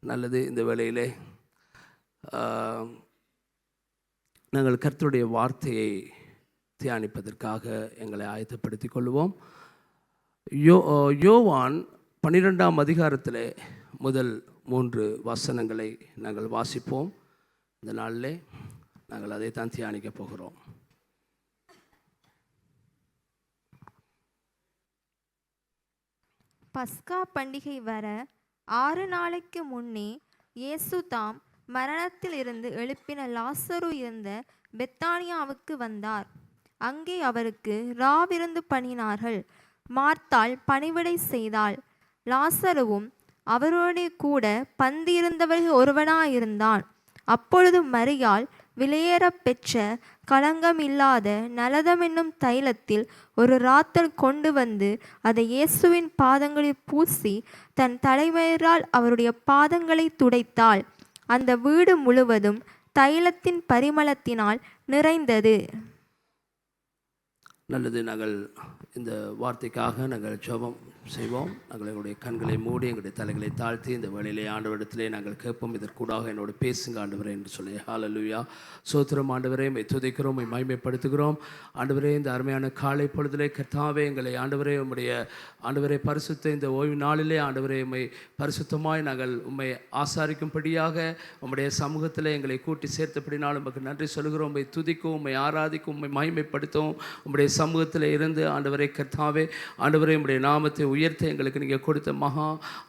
நல்லது. இந்த வேளையிலே நாங்கள் கர்த்தருடைய வார்த்தையை தியானிப்பதற்காக எங்களை ஆயத்தப்படுத்திக் கொள்வோம். யோவான் 12ஆம் அதிகாரத்திலே முதல் 3 வசனங்களை நாங்கள் வாசிப்போம். இந்த நாளிலே நாங்கள் அதைத்தான் தியானிக்க போகிறோம். பஸ்கா பண்டிகை வர 6 நாளைக்கு முன்னே இயேசு தாம் மரணத்தில் இருந்து எழுப்பின லாசரு இருந்த பெத்தானியாவுக்கு வந்தார். அங்கே அவருக்கு ராவிருந்து பண்ணினார்கள். மார்த்தாள் பணிவிடை செய்தாள். லாசருவும் அவரோடே கூட பந்தியிருந்தவர்கள் ஒருவனாயிருந்தான். அப்பொழுது மரியாள் விலையேற பெற்ற களங்கமில்லாத நலதம் என்னும் தைலத்தில் ஒரு ராத்தல் கொண்டு வந்து அதை இயேசுவின் பாதங்களில் பூசி தன் தலைமயிரால் அவருடைய பாதங்களை துடைத்தாள். அந்த வீடு முழுவதும் தைலத்தின் பரிமளத்தினால் நிறைந்தது. நல்லது. நாங்கள் இந்த வார்த்தைக்காக நாங்கள் ஜெபம் செய்வோம். நாங்கள் எங்களுடைய கண்களை மூடி எங்களுடைய தலைகளை தாழ்த்தி இந்த வேளையிலே ஆண்டவரிடத்திலே நாங்கள் கேட்போம். இதற்கூடாக என்னோடு பேசுங்க ஆண்டவரே என்று சொல்லி. ஹல்லேலூயா. சோத்திரம் ஆண்டவரே, மை துதிக்கிறோம், மை மகிமைப்படுத்துகிறோம். ஆண்டவரே, இந்த அருமையான காலை பொழுதிலே கர்த்தாவே எங்களை ஆண்டவரே உம்முடைய ஆண்டவரே பரிசுத்த இந்த ஓய்வு நாளிலே ஆண்டவரே உம்மை பரிசுத்தமாய் நாங்கள் உம்மை ஆசாரிக்கும்படியாக உம்முடைய சமூகத்தில் எங்களை கூட்டி சேர்த்தபடினாலும் உமக்கு நன்றி சொல்கிறோம். உம்மை துதிக்கும், உம்மை ஆராதிக்கும், உம்மை மகிமைப்படுத்தும். உம்முடைய சமூகத்தில் இருந்து ஆண்டவரே கர்த்தாவே ஆண்டவரே உம்முடைய நாமத்தை உயர்த்த எங்களுக்கு நீங்கள் கொடுத்த மகா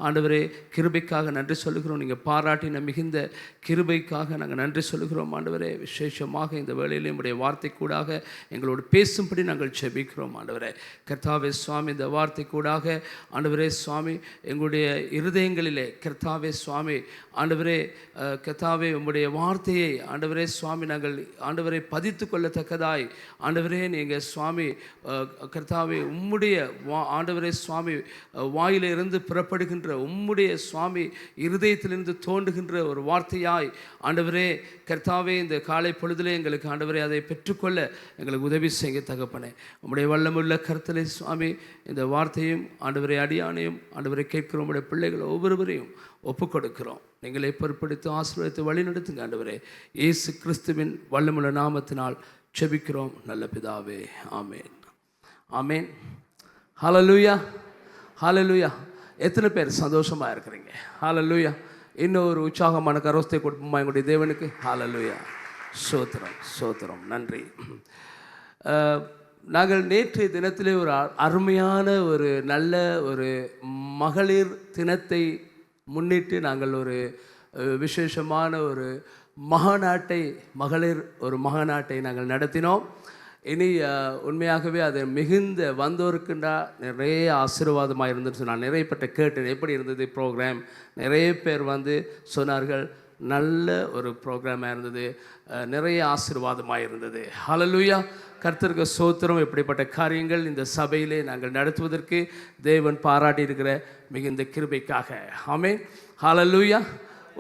ஆண்டவரே கிருபைக்காக நன்றி சொல்லுகிறோம். நீங்கள் பாராட்டின மிகுந்த கிருபைக்காக நாங்கள் நன்றி சொல்லுகிறோம் ஆண்டவரே. விசேஷமாக இந்த வேளையிலே உம்முடைய வார்த்தை கூடாக எங்களோடு பேசும்படி நாங்கள் ஜெபிக்கிறோம் ஆண்டவரே. கர்த்தாவே சுவாமி, இந்த வார்த்தை கூடாக ஆண்டவரே சுவாமி எங்களுடைய இருதயங்களிலே கர்த்தாவே சுவாமி ஆண்டவரே கர்த்தாவே உம்முடைய வார்த்தையை ஆண்டவரே சுவாமி நாங்கள் ஆண்டவரை பதித்து கொள்ளத்தக்கதாய் ஆண்டவரே நீங்கள் சுவாமி கர்த்தாவே உம்முடைய ஆண்டவரே சுவாமி வாயிலிருந்து புறப்படுகின்ற உம்முடைய சுவாமி இருதயத்திலிருந்து தோன்றுகின்ற ஒரு வார்த்தையாய் ஆண்டவரே கர்த்தாவே இந்த காலை பொழுதிலே எங்களுக்கு ஆண்டவரே அதை பெற்றுக்கொள்ள எங்களுக்கு உதவி செய்ய தகப்பனே. உம்முடைய வல்லமுள்ள கர்த்தரை சுவாமி இந்த வார்த்தையும் ஆண்டவரை அடியானையும் ஆண்டவரை கேட்கிற உம்முடைய பிள்ளைகள் ஒவ்வொருவரையும் ஒப்புக் கொடுக்கிறோம். நீங்களை பொறுப்படுத்தி ஆசீர்வதித்து வழி நடத்துங்க ஆண்டவரே. இயேசு கிறிஸ்துவின் வல்லமுள்ள நாமத்தினால் ஜெபிக்கிறோம் நல்ல பிதாவே. ஆமேன், ஆமேன். ஹல்லேலூயா, ஹல்லேலூயா. எத்தனை பேர் சந்தோஷமாக இருக்கிறீங்க? ஹல்லேலூயா. இன்னும் ஒரு உற்சாகமான கரோஸ்தை கொடுப்போமா எங்களுடைய தேவனுக்கு? ஹல்லேலூயா. சோத்திரம், சோத்திரம். நன்றி. நாங்கள் நேற்றைய தினத்திலே ஒரு அருமையான ஒரு நல்ல ஒரு மகளிர் தினத்தை முன்னிட்டு நாங்கள் ஒரு விசேஷமான ஒரு மகளிர் மகாநாட்டை நாங்கள் நடத்தினோம். இனி உண்மையாகவே அது மிகுந்த வந்தோருக்குண்டா நிறைய ஆசீர்வாதமாக இருந்துச்சு. நான் நிறைய பேர்ட்ட கேட்டேன், எப்படி இருந்தது ப்ரோக்ராம். நிறைய பேர் வந்து சொன்னார்கள் நல்ல ஒரு ப்ரோக்ராமாக இருந்தது, நிறைய ஆசீர்வாதமாக இருந்தது. ஹல்லேலூயா. கர்த்தருக்கு ஸ்தோத்திரம். இப்படிப்பட்ட காரியங்கள் இந்த சபையிலே நாங்கள் நடத்துவதற்கு தேவன் பாராட்டி இருக்கிற மிகுந்த கிருபைக்காக. ஆமென். ஹல்லேலூயா.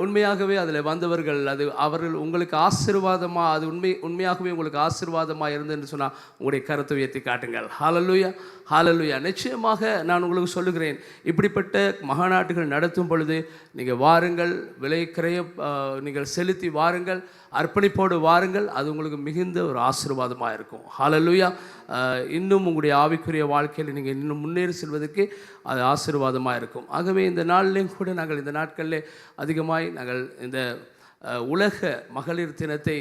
உண்மையாகவே அதில் வந்தவர்கள் அது அவர்கள் உங்களுக்கு ஆசீர்வாதமாக அது உண்மையாகவே உங்களுக்கு ஆசீர்வாதமாக இருந்ததுன்னு சொன்னால் உங்களுடைய கருத்தை உயர்த்தி காட்டுங்கள். ஹல்லேலூயா, ஹல்லேலூயா. நிச்சயமாக நான் உங்களுக்கு சொல்லுகிறேன், இப்படிப்பட்ட மகாநாட்டுகள் நடத்தும் பொழுது நீங்கள் வாருங்கள், விலைக்கிறைய நீங்கள் செலுத்தி வாருங்கள், அர்ப்பணிப்போடு வாருங்கள். அது உங்களுக்கு மிகுந்த ஒரு ஆசீர்வாதமாக இருக்கும். ஹல்லேலூயா. இன்னும் உங்களுடைய ஆவிக்குரிய வாழ்க்கையில் நீங்கள் இன்னும் முன்னேறி செல்வதற்கு அது ஆசீர்வாதமாக இருக்கும். ஆகவே இந்த நாளிலேயும் கூட நாங்கள் இந்த நாட்களில் அதிகமாய் நாங்கள் இந்த உலக மகளிர் தினத்தை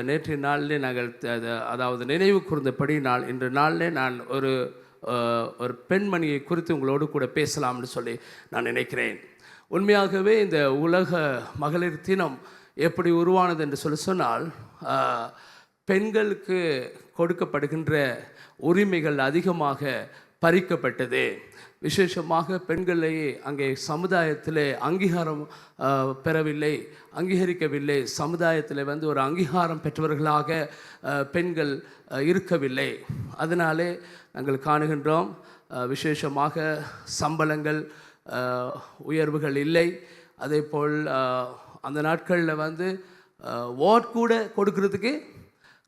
நேற்றைய நாளிலே நாங்கள் அதாவது நினைவு கூர்ந்தபடி இன்று நாளிலே நான் ஒரு பெண்மணியை குறித்து உங்களோடு கூட பேசலாம்னு சொல்லி நான் நினைக்கிறேன். உண்மையாகவே இந்த உலக மகளிர் தினம் எப்படி உருவானது என்று சொன்னால் பெண்களுக்கு கொடுக்கப்படுகின்ற உரிமைகள் அதிகமாக பறிக்கப்பட்டது. விசேஷமாக பெண்களை அங்கே சமுதாயத்தில் அங்கீகாரம் அங்கீகரிக்கவில்லை. சமுதாயத்தில் வந்து ஒரு அங்கீகாரம் பெற்றவர்களாக பெண்கள் இருக்கவில்லை. அதனாலே நாங்கள் காணுகின்றோம், விசேஷமாக சம்பளங்கள் உயர்வுகள் இல்லை. அதே போல் அந்த நாட்களில் வந்து ஓட் கூட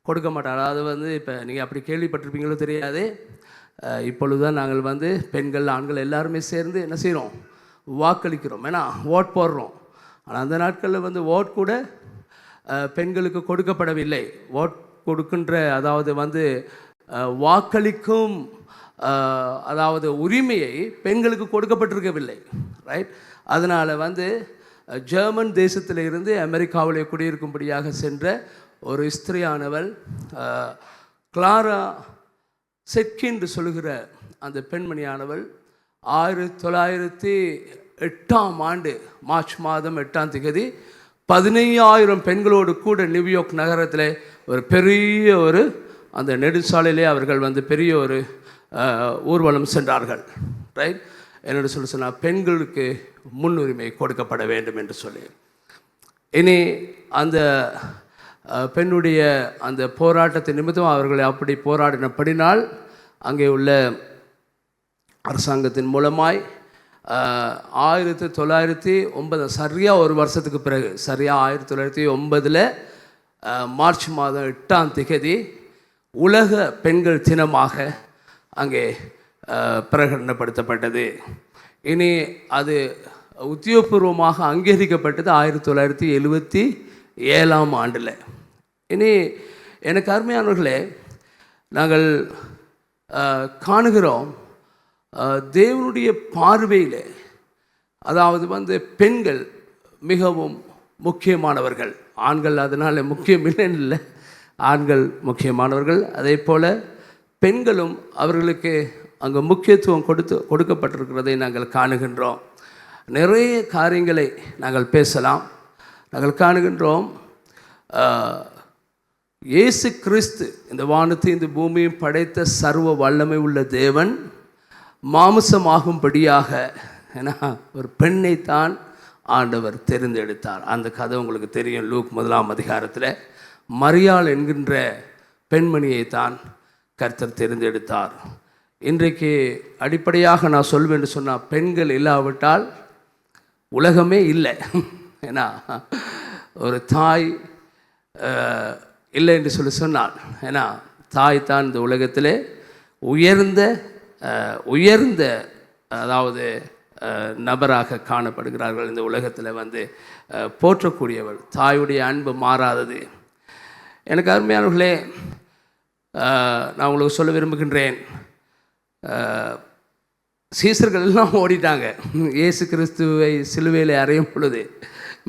கொடுக்க மாட்டார். அதாவது வந்து இப்போ நீங்கள் அப்படி கேள்விப்பட்டிருப்பீங்களோ தெரியாது. இப்பொழுதுதான் நாங்கள் வந்து பெண்கள் ஆண்கள் எல்லாருமே சேர்ந்து என்ன செய்கிறோம், வாக்களிக்கிறோம், ஏன்னா ஓட் போடுறோம். ஆனால் அந்த நாட்களில் வந்து ஓட் கூட பெண்களுக்கு கொடுக்கப்படவில்லை. ஓட் கொடுக்கின்ற அதாவது வந்து வாக்களிக்கும் அதாவது உரிமையை பெண்களுக்கு கொடுக்கப்பட்டிருக்கவில்லை. ரைட். அதனால் வந்து ஜெர்மன் தேசத்தில் இருந்து அமெரிக்காவிலே குடியிருக்கும்படியாக சென்ற ஒரு ஸ்திரியானவள் கிளாரா செட்கின் என்று சொல்கிற அந்த பெண்மணியானவள் 1908 மார்ச் மாதம் 8ஆம் தேதி 15,000 பெண்களோடு கூட நியூயார்க் நகரத்தில் ஒரு பெரிய ஒரு அந்த நெடுஞ்சாலையிலே அவர்கள் வந்து பெரிய ஒரு ஊர்வலம் சென்றார்கள். ரைட். என்னோட சொன்னால் பெண்களுக்கு முன்னுரிமை கொடுக்கப்பட வேண்டும் என்று சொல்லி. இனி அந்த பெண்ணுடைய அந்த போராட்டத்தை நிமித்தம் அவர்களை அப்படி போராடினபடினால் அங்கே உள்ள அரசாங்கத்தின் மூலமாய் 1909 சரியாக ஒரு வருஷத்துக்கு பிறகு சரியாக 1909 மார்ச் மாதம் 8ஆம் தேதி உலக பெண்கள் தினமாக அங்கே பிரகடனப்படுத்தப்பட்டது. இனி அது உத்தியோகபூர்வமாக அங்கீகரிக்கப்பட்டது 1977ஆம் ஆண்டில். இனி எனக்கு அருமையானவர்களே, நாங்கள் காணுகிறோம் தேவனுடைய பார்வையில் அதாவது வந்து பெண்கள் மிகவும் முக்கியமானவர்கள். ஆண்கள் அதனால் முக்கியம் இல்லைன்னு, ஆண்கள் முக்கியமானவர்கள். அதே போல் பெண்களும் அவர்களுக்கு அங்கே முக்கியத்துவம் கொடுக்கப்பட்டிருக்கிறதை நாங்கள் காணுகின்றோம். நிறைய காரியங்களை நாங்கள் பேசலாம். நாங்கள் காணுகின்றோம் இயேசு கிறிஸ்து இந்த வானத்தை இந்த பூமியும் படைத்த சர்வ வல்லமை உள்ள தேவன் மாம்சமாகும்படியாக ஏன்னா ஒரு பெண்ணைத்தான் ஆண்டவர் தெரிந்தெடுத்தார். அந்த கதை உங்களுக்கு தெரியும். லூக் 1ஆம் அதிகாரத்தில் மரியாள் என்கின்ற பெண்மணியைத்தான் கர்த்தர் தெரிந்தெடுத்தார். இன்றைக்கு அடிப்படையாக நான் சொல்வேன்னு சொன்னால் பெண்கள் இல்லாவிட்டால் உலகமே இல்லை. ஏன்னா ஒரு தாய் இல்லை என்று சொன்னால் ஏன்னா தாய் தான் இந்த உலகத்திலே உயர்ந்த அதாவது நபராக காணப்படுகிறார்கள். இந்த உலகத்தில் வந்து போற்றக்கூடியவள். தாயுடைய அன்பு மாறாதது. எனக்கு அருமையானவர்களே, நான் உங்களுக்கு சொல்ல விரும்புகின்றேன், சீசர்கள் எல்லாம் ஓடிட்டாங்க. இயேசு கிறிஸ்துவை சிலுவையில் அறையும் பொழுது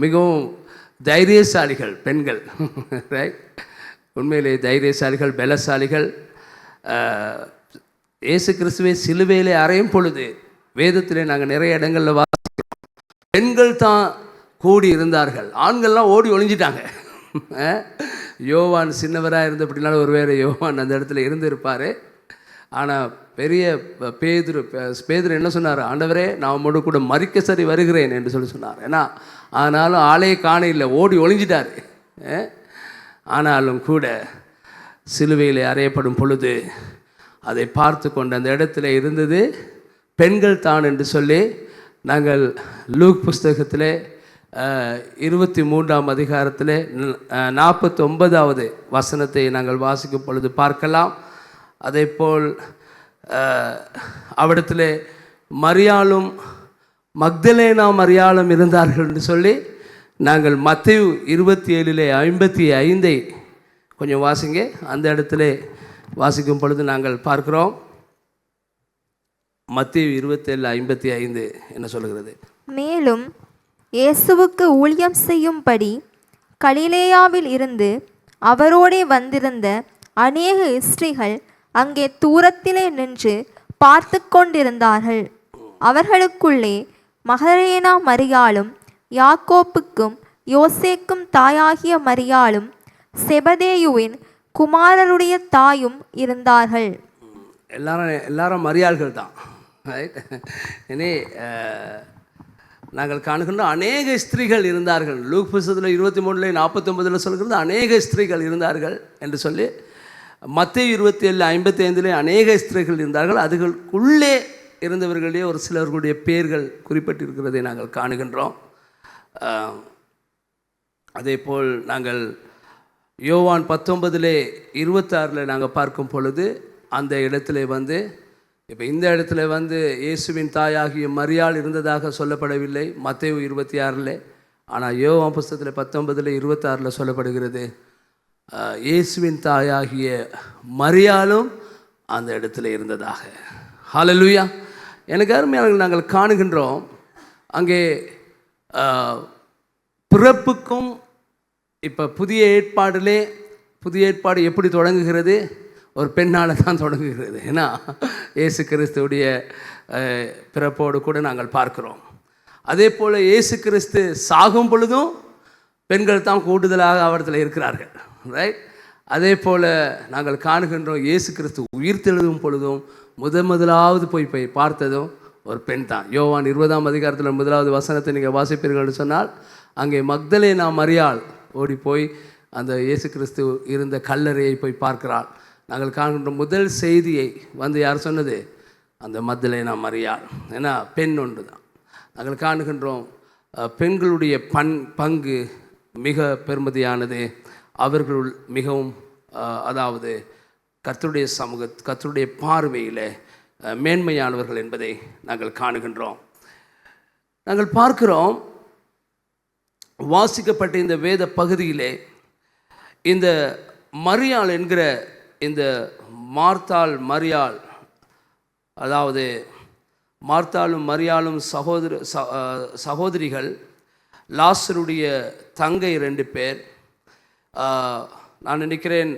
மிகவும் தைரியசாலிகள் பெண்கள். ரைட். உண்மையிலே தைரியசாலிகள், பலசாலிகள். இயேசு கிறிஸ்துவை சிலுவையிலே அறையும் பொழுது வேதத்திலே நாங்கள் நிறைய இடங்களில் வாசிக்கிறோம், பெண்கள் தான் கூடி இருந்தார்கள், ஆண்கள்லாம் ஓடி ஒளிஞ்சிட்டாங்க. யோவான் சின்னவராக இருந்த அப்படின்னாலும் ஒருவேளை யோவான் அந்த இடத்துல இருந்திருப்பார். ஆனால் பெரிய பேதுரு என்ன சொன்னார்? ஆண்டவரே, நான் உம்மோடு கூட மரிக்க சரி வருகிறேன் என்று சொன்னார். ஏன்னா ஆனாலும் ஆளையே காண இல்லை, ஓடி ஒளிஞ்சிட்டார். ஆனாலும் கூட சிலுவையில் அறையப்படும் பொழுது அதை பார்த்து கொண்டு அந்த இடத்துல இருந்தது பெண்கள் தான் என்று சொல்லி நாங்கள் லூக் புஸ்தகத்தில் 23ஆம் அதிகாரத்தில் 49வது வசனத்தை நாங்கள் வாசிக்கும் பொழுது பார்க்கலாம். அதே போல் அவ்விடத்தில் மரியாளும் மக்தலேனா மரியாளும் இருந்தார்கள் என்று சொல்லி நாங்கள் மத்தேயு 27:55 கொஞ்சம் வாசிங்க. அந்த இடத்துல வாசிக்கும் பொழுது நாங்கள் பார்க்கிறோம். மத்தேயு 27:55 என்ன சொல்கிறது? மேலும் இயேசுவுக்கு ஊழியம் செய்யும்படி கலிலேயாவில் இருந்து அவரோடே வந்திருந்த அநேக ஸ்திரீகள் அங்கே தூரத்திலே நின்று பார்த்து கொண்டிருந்தார்கள். அவர்களுக்குள்ளே மகதலேனா மரியாளும் யாக்கோப்புக்கும் யோசேக்கும் தாயாகிய மரியாளும் செபதேயுவின் குமாரருடைய தாயும் இருந்தார்கள். எல்லாரும் மரியாள்கள் தான். இனி நாங்கள் காணுகின்ற அநேக ஸ்திரீகள் இருந்தார்கள். லூக் புஸ்தகத்தில் 23:49 சொல்கிறது அநேக ஸ்திரீகள் இருந்தார்கள் என்று சொல்லி, மத்தேயு 27:55 அநேக ஸ்திரீகள் இருந்தார்கள். அதுகளுக்குள்ளே இருந்தவர்களே ஒரு சிலர்களுடைய பெயர்கள் குறிப்பிட்டிருக்கிறதை நாங்கள் காணுகின்றோம். அதே போல் நாங்கள் யோவான் 19:26 நாங்கள் பார்க்கும் பொழுது அந்த இடத்துல வந்து இப்போ இந்த இடத்துல வந்து இயேசுவின் தாயாகிய மரியாள் இருந்ததாக சொல்லப்படவில்லை மத்தேயு 26. ஆனால் யோவான் புஸ்தகத்தில் 19:26 சொல்லப்படுகிறது, இயேசுவின் தாயாகிய மரியாளும் அந்த இடத்துல இருந்ததாக. ஹல்லேலூயா. எனக்கு அருமையானவர்கள், நாங்கள் காணுகின்றோம் அங்கே பிறப்புக்கும் இப்போ புதிய ஏற்பாடு எப்படி தொடங்குகிறது? ஒரு பெண்ணால் தான் தொடங்குகிறது. ஏன்னா இயேசு கிறிஸ்துவுடைய பிறப்போடு கூட நாங்கள் பார்க்கிறோம். அதே போல் இயேசு கிறிஸ்து சாகும் பொழுதும் பெண்கள் தான் கூடுதலாக அவரிடத்தில் இருக்கிறார்கள், ரைட்? அதே போல் நாங்கள் காணுகின்றோம் இயேசு கிறிஸ்து உயிர்த்தெழுதும் பொழுதும் முதலாவது போய் பார்த்ததும் ஒரு பெண் தான். யோவான் 20ஆம் அதிகாரத்தில் 1வது வசனத்தை நீங்கள் வாசிப்பீர்கள் சொன்னால், அங்கே மக்தலேனா மரியாள் ஓடி போய் அந்த இயேசு கிறிஸ்து இருந்த கல்லறையை போய் பார்க்கிறாள். நாங்கள் காண்கின்ற முதல் செய்தியை யார் சொன்னது? அந்த மக்தலேனா மரியாள். ஏன்னா பெண் ஒன்று தான். நாங்கள் காணுகின்றோம் பெண்களுடைய பங்கு மிக பெருமதியானது. அவர்கள் மிகவும் அதாவது கர்த்தருடைய பார்வையில் மேன்மையானவர்கள் என்பதை நாங்கள் காணுகின்றோம். நாங்கள் பார்க்கிறோம், வாசிக்கப்பட்ட இந்த வேத பகுதியிலே இந்த மரியாள் என்கிற இந்த மரியாள், அதாவது மார்த்தாளும் மரியாளும் சகோதரிகள். லாசருடைய தங்கை 2 பேர். நான் நினைக்கிறேன்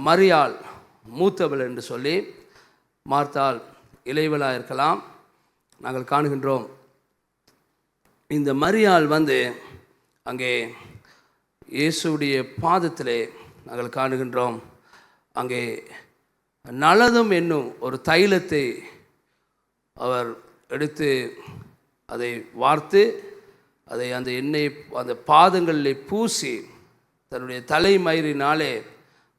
மரியாள் மூத்தவள் என்று சொல்லி, மார்த்தாள் இளையவளாக இருக்கலாம். நாங்கள் காணுகின்றோம் இந்த மரியாள் அங்கே இயேசுடைய பாதத்திலே நாங்கள் காணுகின்றோம் அங்கே நலதம் என்னும் ஒரு தைலத்தை அவர் எடுத்து அதை வார்த்து அதை அந்த எண்ணெய் அந்த பாதங்களில் பூசி தன்னுடைய தலைமயிரினாலே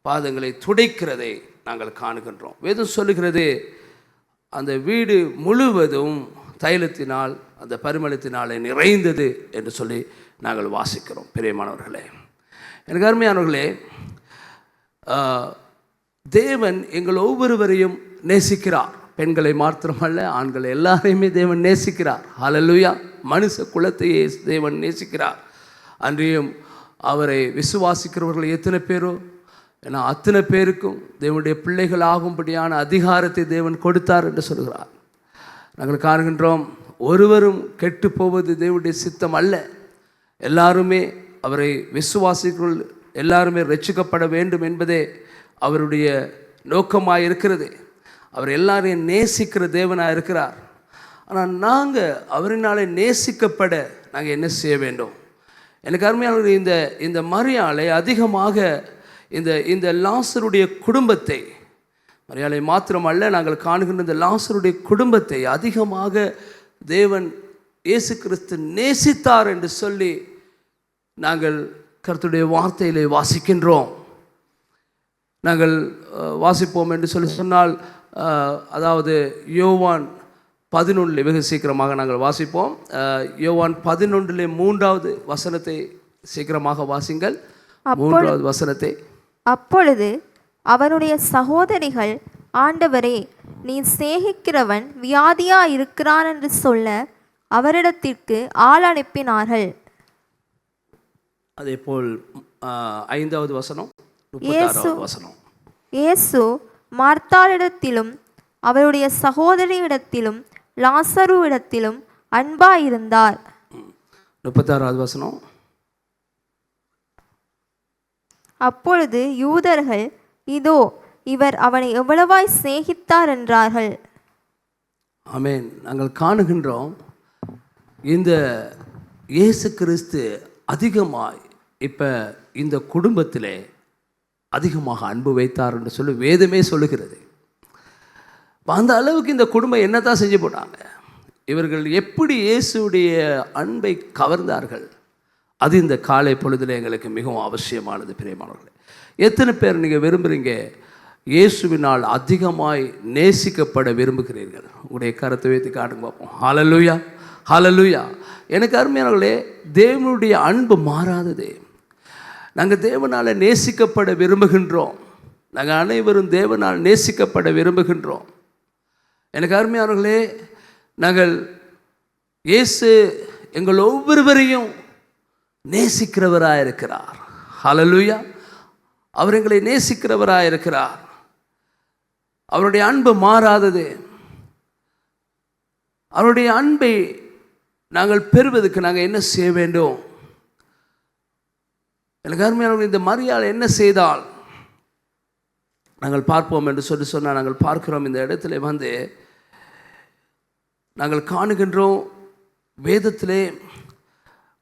பாதங்களை துடைக்கிறதை நாங்கள் காணுகின்றோம். வேதம் சொல்லுகிறது, அந்த வீடு முழுவதும் தைலத்தினால் அந்த பரிமளத்தினாலே நிறைந்தது என்று சொல்லி நாங்கள் வாசிக்கிறோம். பிரியமானவர்களே, எனக்கு அருமையானவர்களே, தேவன் எங்கள் ஒவ்வொருவரையும் நேசிக்கிறார். பெண்களை மாத்திரமல்ல, ஆண்களை எல்லாரையுமே தேவன் நேசிக்கிறார். ஹல்லேலூயா. மனுஷ குலத்தையே தேவன் நேசிக்கிறார். அன்றியும் அவரை விசுவாசிக்கிறவர்கள் எத்தனை பேரோ, ஏன்னா அத்தனை பேருக்கும் தேவனுடைய பிள்ளைகள் ஆகும்படியான அதிகாரத்தை தேவன் கொடுத்தார் என்று சொல்கிறார். நாங்கள் காணுகின்றோம், ஒருவரும் கெட்டு போவது தேவனுடைய சித்தம் அல்ல. எல்லாருமே அவரை விசுவாசிக்கிறவர்கள் எல்லாருமே ரட்சிக்கப்பட வேண்டும் என்பதே அவருடைய நோக்கமாக இருக்கிறது. அவர் எல்லாரையும் நேசிக்கிற தேவனாக இருக்கிறார். ஆனால் நாங்கள் அவரினாலே நேசிக்கப்பட நாங்கள் என்ன செய்ய வேண்டும்? எனக்கு அருமையானவர்களே, இந்த மரியாளை அதிகமாக இந்த லாசருடைய குடும்பத்தை, மரியாளை மாத்திரமல்ல, நாங்கள் காணுகின்ற இந்த லாசருடைய குடும்பத்தை அதிகமாக தேவன் இயேசு கிறிஸ்து நேசித்தார் என்று சொல்லி நாங்கள் கர்த்தருடைய வார்த்தையிலே வாசிக்கின்றோம். நாங்கள் வாசிப்போம் என்று சொன்னால், அதாவது யோவான் 11 வெகு சீக்கிரமாக நாங்கள் வாசிப்போம். யோவான் 11 3வது வசனத்தை சீக்கிரமாக வாசிங்கள். 3வது வசனத்தை. அப்பொழுது அவனுடைய சகோதரிகள், ஆண்டவரே, நீ சிநேகிக்கிறவன் வியாதியா இருக்கிறான் என்று சொல்ல அவரிடத்திற்கு ஆள் அனுப்பினார்கள். அதே போல் 5வது வசனம், 36வது வசனம். இயேசு மார்த்தாளிடத்திலும் அவருடைய சகோதரியிடத்திலும் லாசருவிடத்திலும் அன்பாயிருந்தார். 36வது வசனம். அப்பொழுது யூதர்கள், இதோ இவர் அவனை எவ்வளவாய் சிநேகித்தார் என்றார்கள். ஆமென். நாங்கள் காணுகின்றோம், இந்த இயேசு கிறிஸ்து அதிகமாய் இப்போ இந்த குடும்பத்திலே அதிகமாக அன்பு வைத்தார் என்று சொல்லி வேதமே சொல்லுகிறது. அந்த அளவுக்கு இந்த குடும்பம் என்னத்தான் செஞ்சு போட்டாங்க. இவர்கள் எப்படி இயேசுடைய அன்பை கவர்ந்தார்கள், அது இந்த காலை பொழுதில் எங்களுக்கு மிகவும் அவசியமானது. பிரியமானவர்களே, எத்தனை பேர் நீங்கள் விரும்புகிறீங்க இயேசுவினால் அதிகமாய் நேசிக்கப்பட விரும்புகிறீர்கள்? உங்களுடைய கருத்தை வைத்து காட்டுங்க பார்ப்போம். ஹல்லேலூயா, ஹல்லேலூயா. எனக்கு அருமையானவர்களே, தேவனுடைய அன்பு மாறாதது. நாங்கள் தேவனால் நேசிக்கப்பட விரும்புகின்றோம். நாங்கள் அனைவரும் தேவனால் நேசிக்கப்பட விரும்புகின்றோம். எனக்கு அருமையானவர்களே, நாங்கள் இயேசு எங்கள் ஒவ்வொருவரையும் நேசிக்கிறவராயிருக்கிறார். ஹல்லேலூயா. அவர் எங்களை நேசிக்கிறவராயிருக்கிறார். அவருடைய அன்பு மாறாதது. அவருடைய அன்பை நாங்கள் பெறுவதற்கு நாங்கள் என்ன செய்ய வேண்டும்? எனக்கு அருமையானவர்கள், இந்த மரியாள் என்ன செய்தால் நாங்கள் பார்ப்போம் என்று சொன்னால் நாங்கள் பார்க்கிறோம். இந்த இடத்துல வந்து நாங்கள் காணுகின்றோம், வேதத்திலே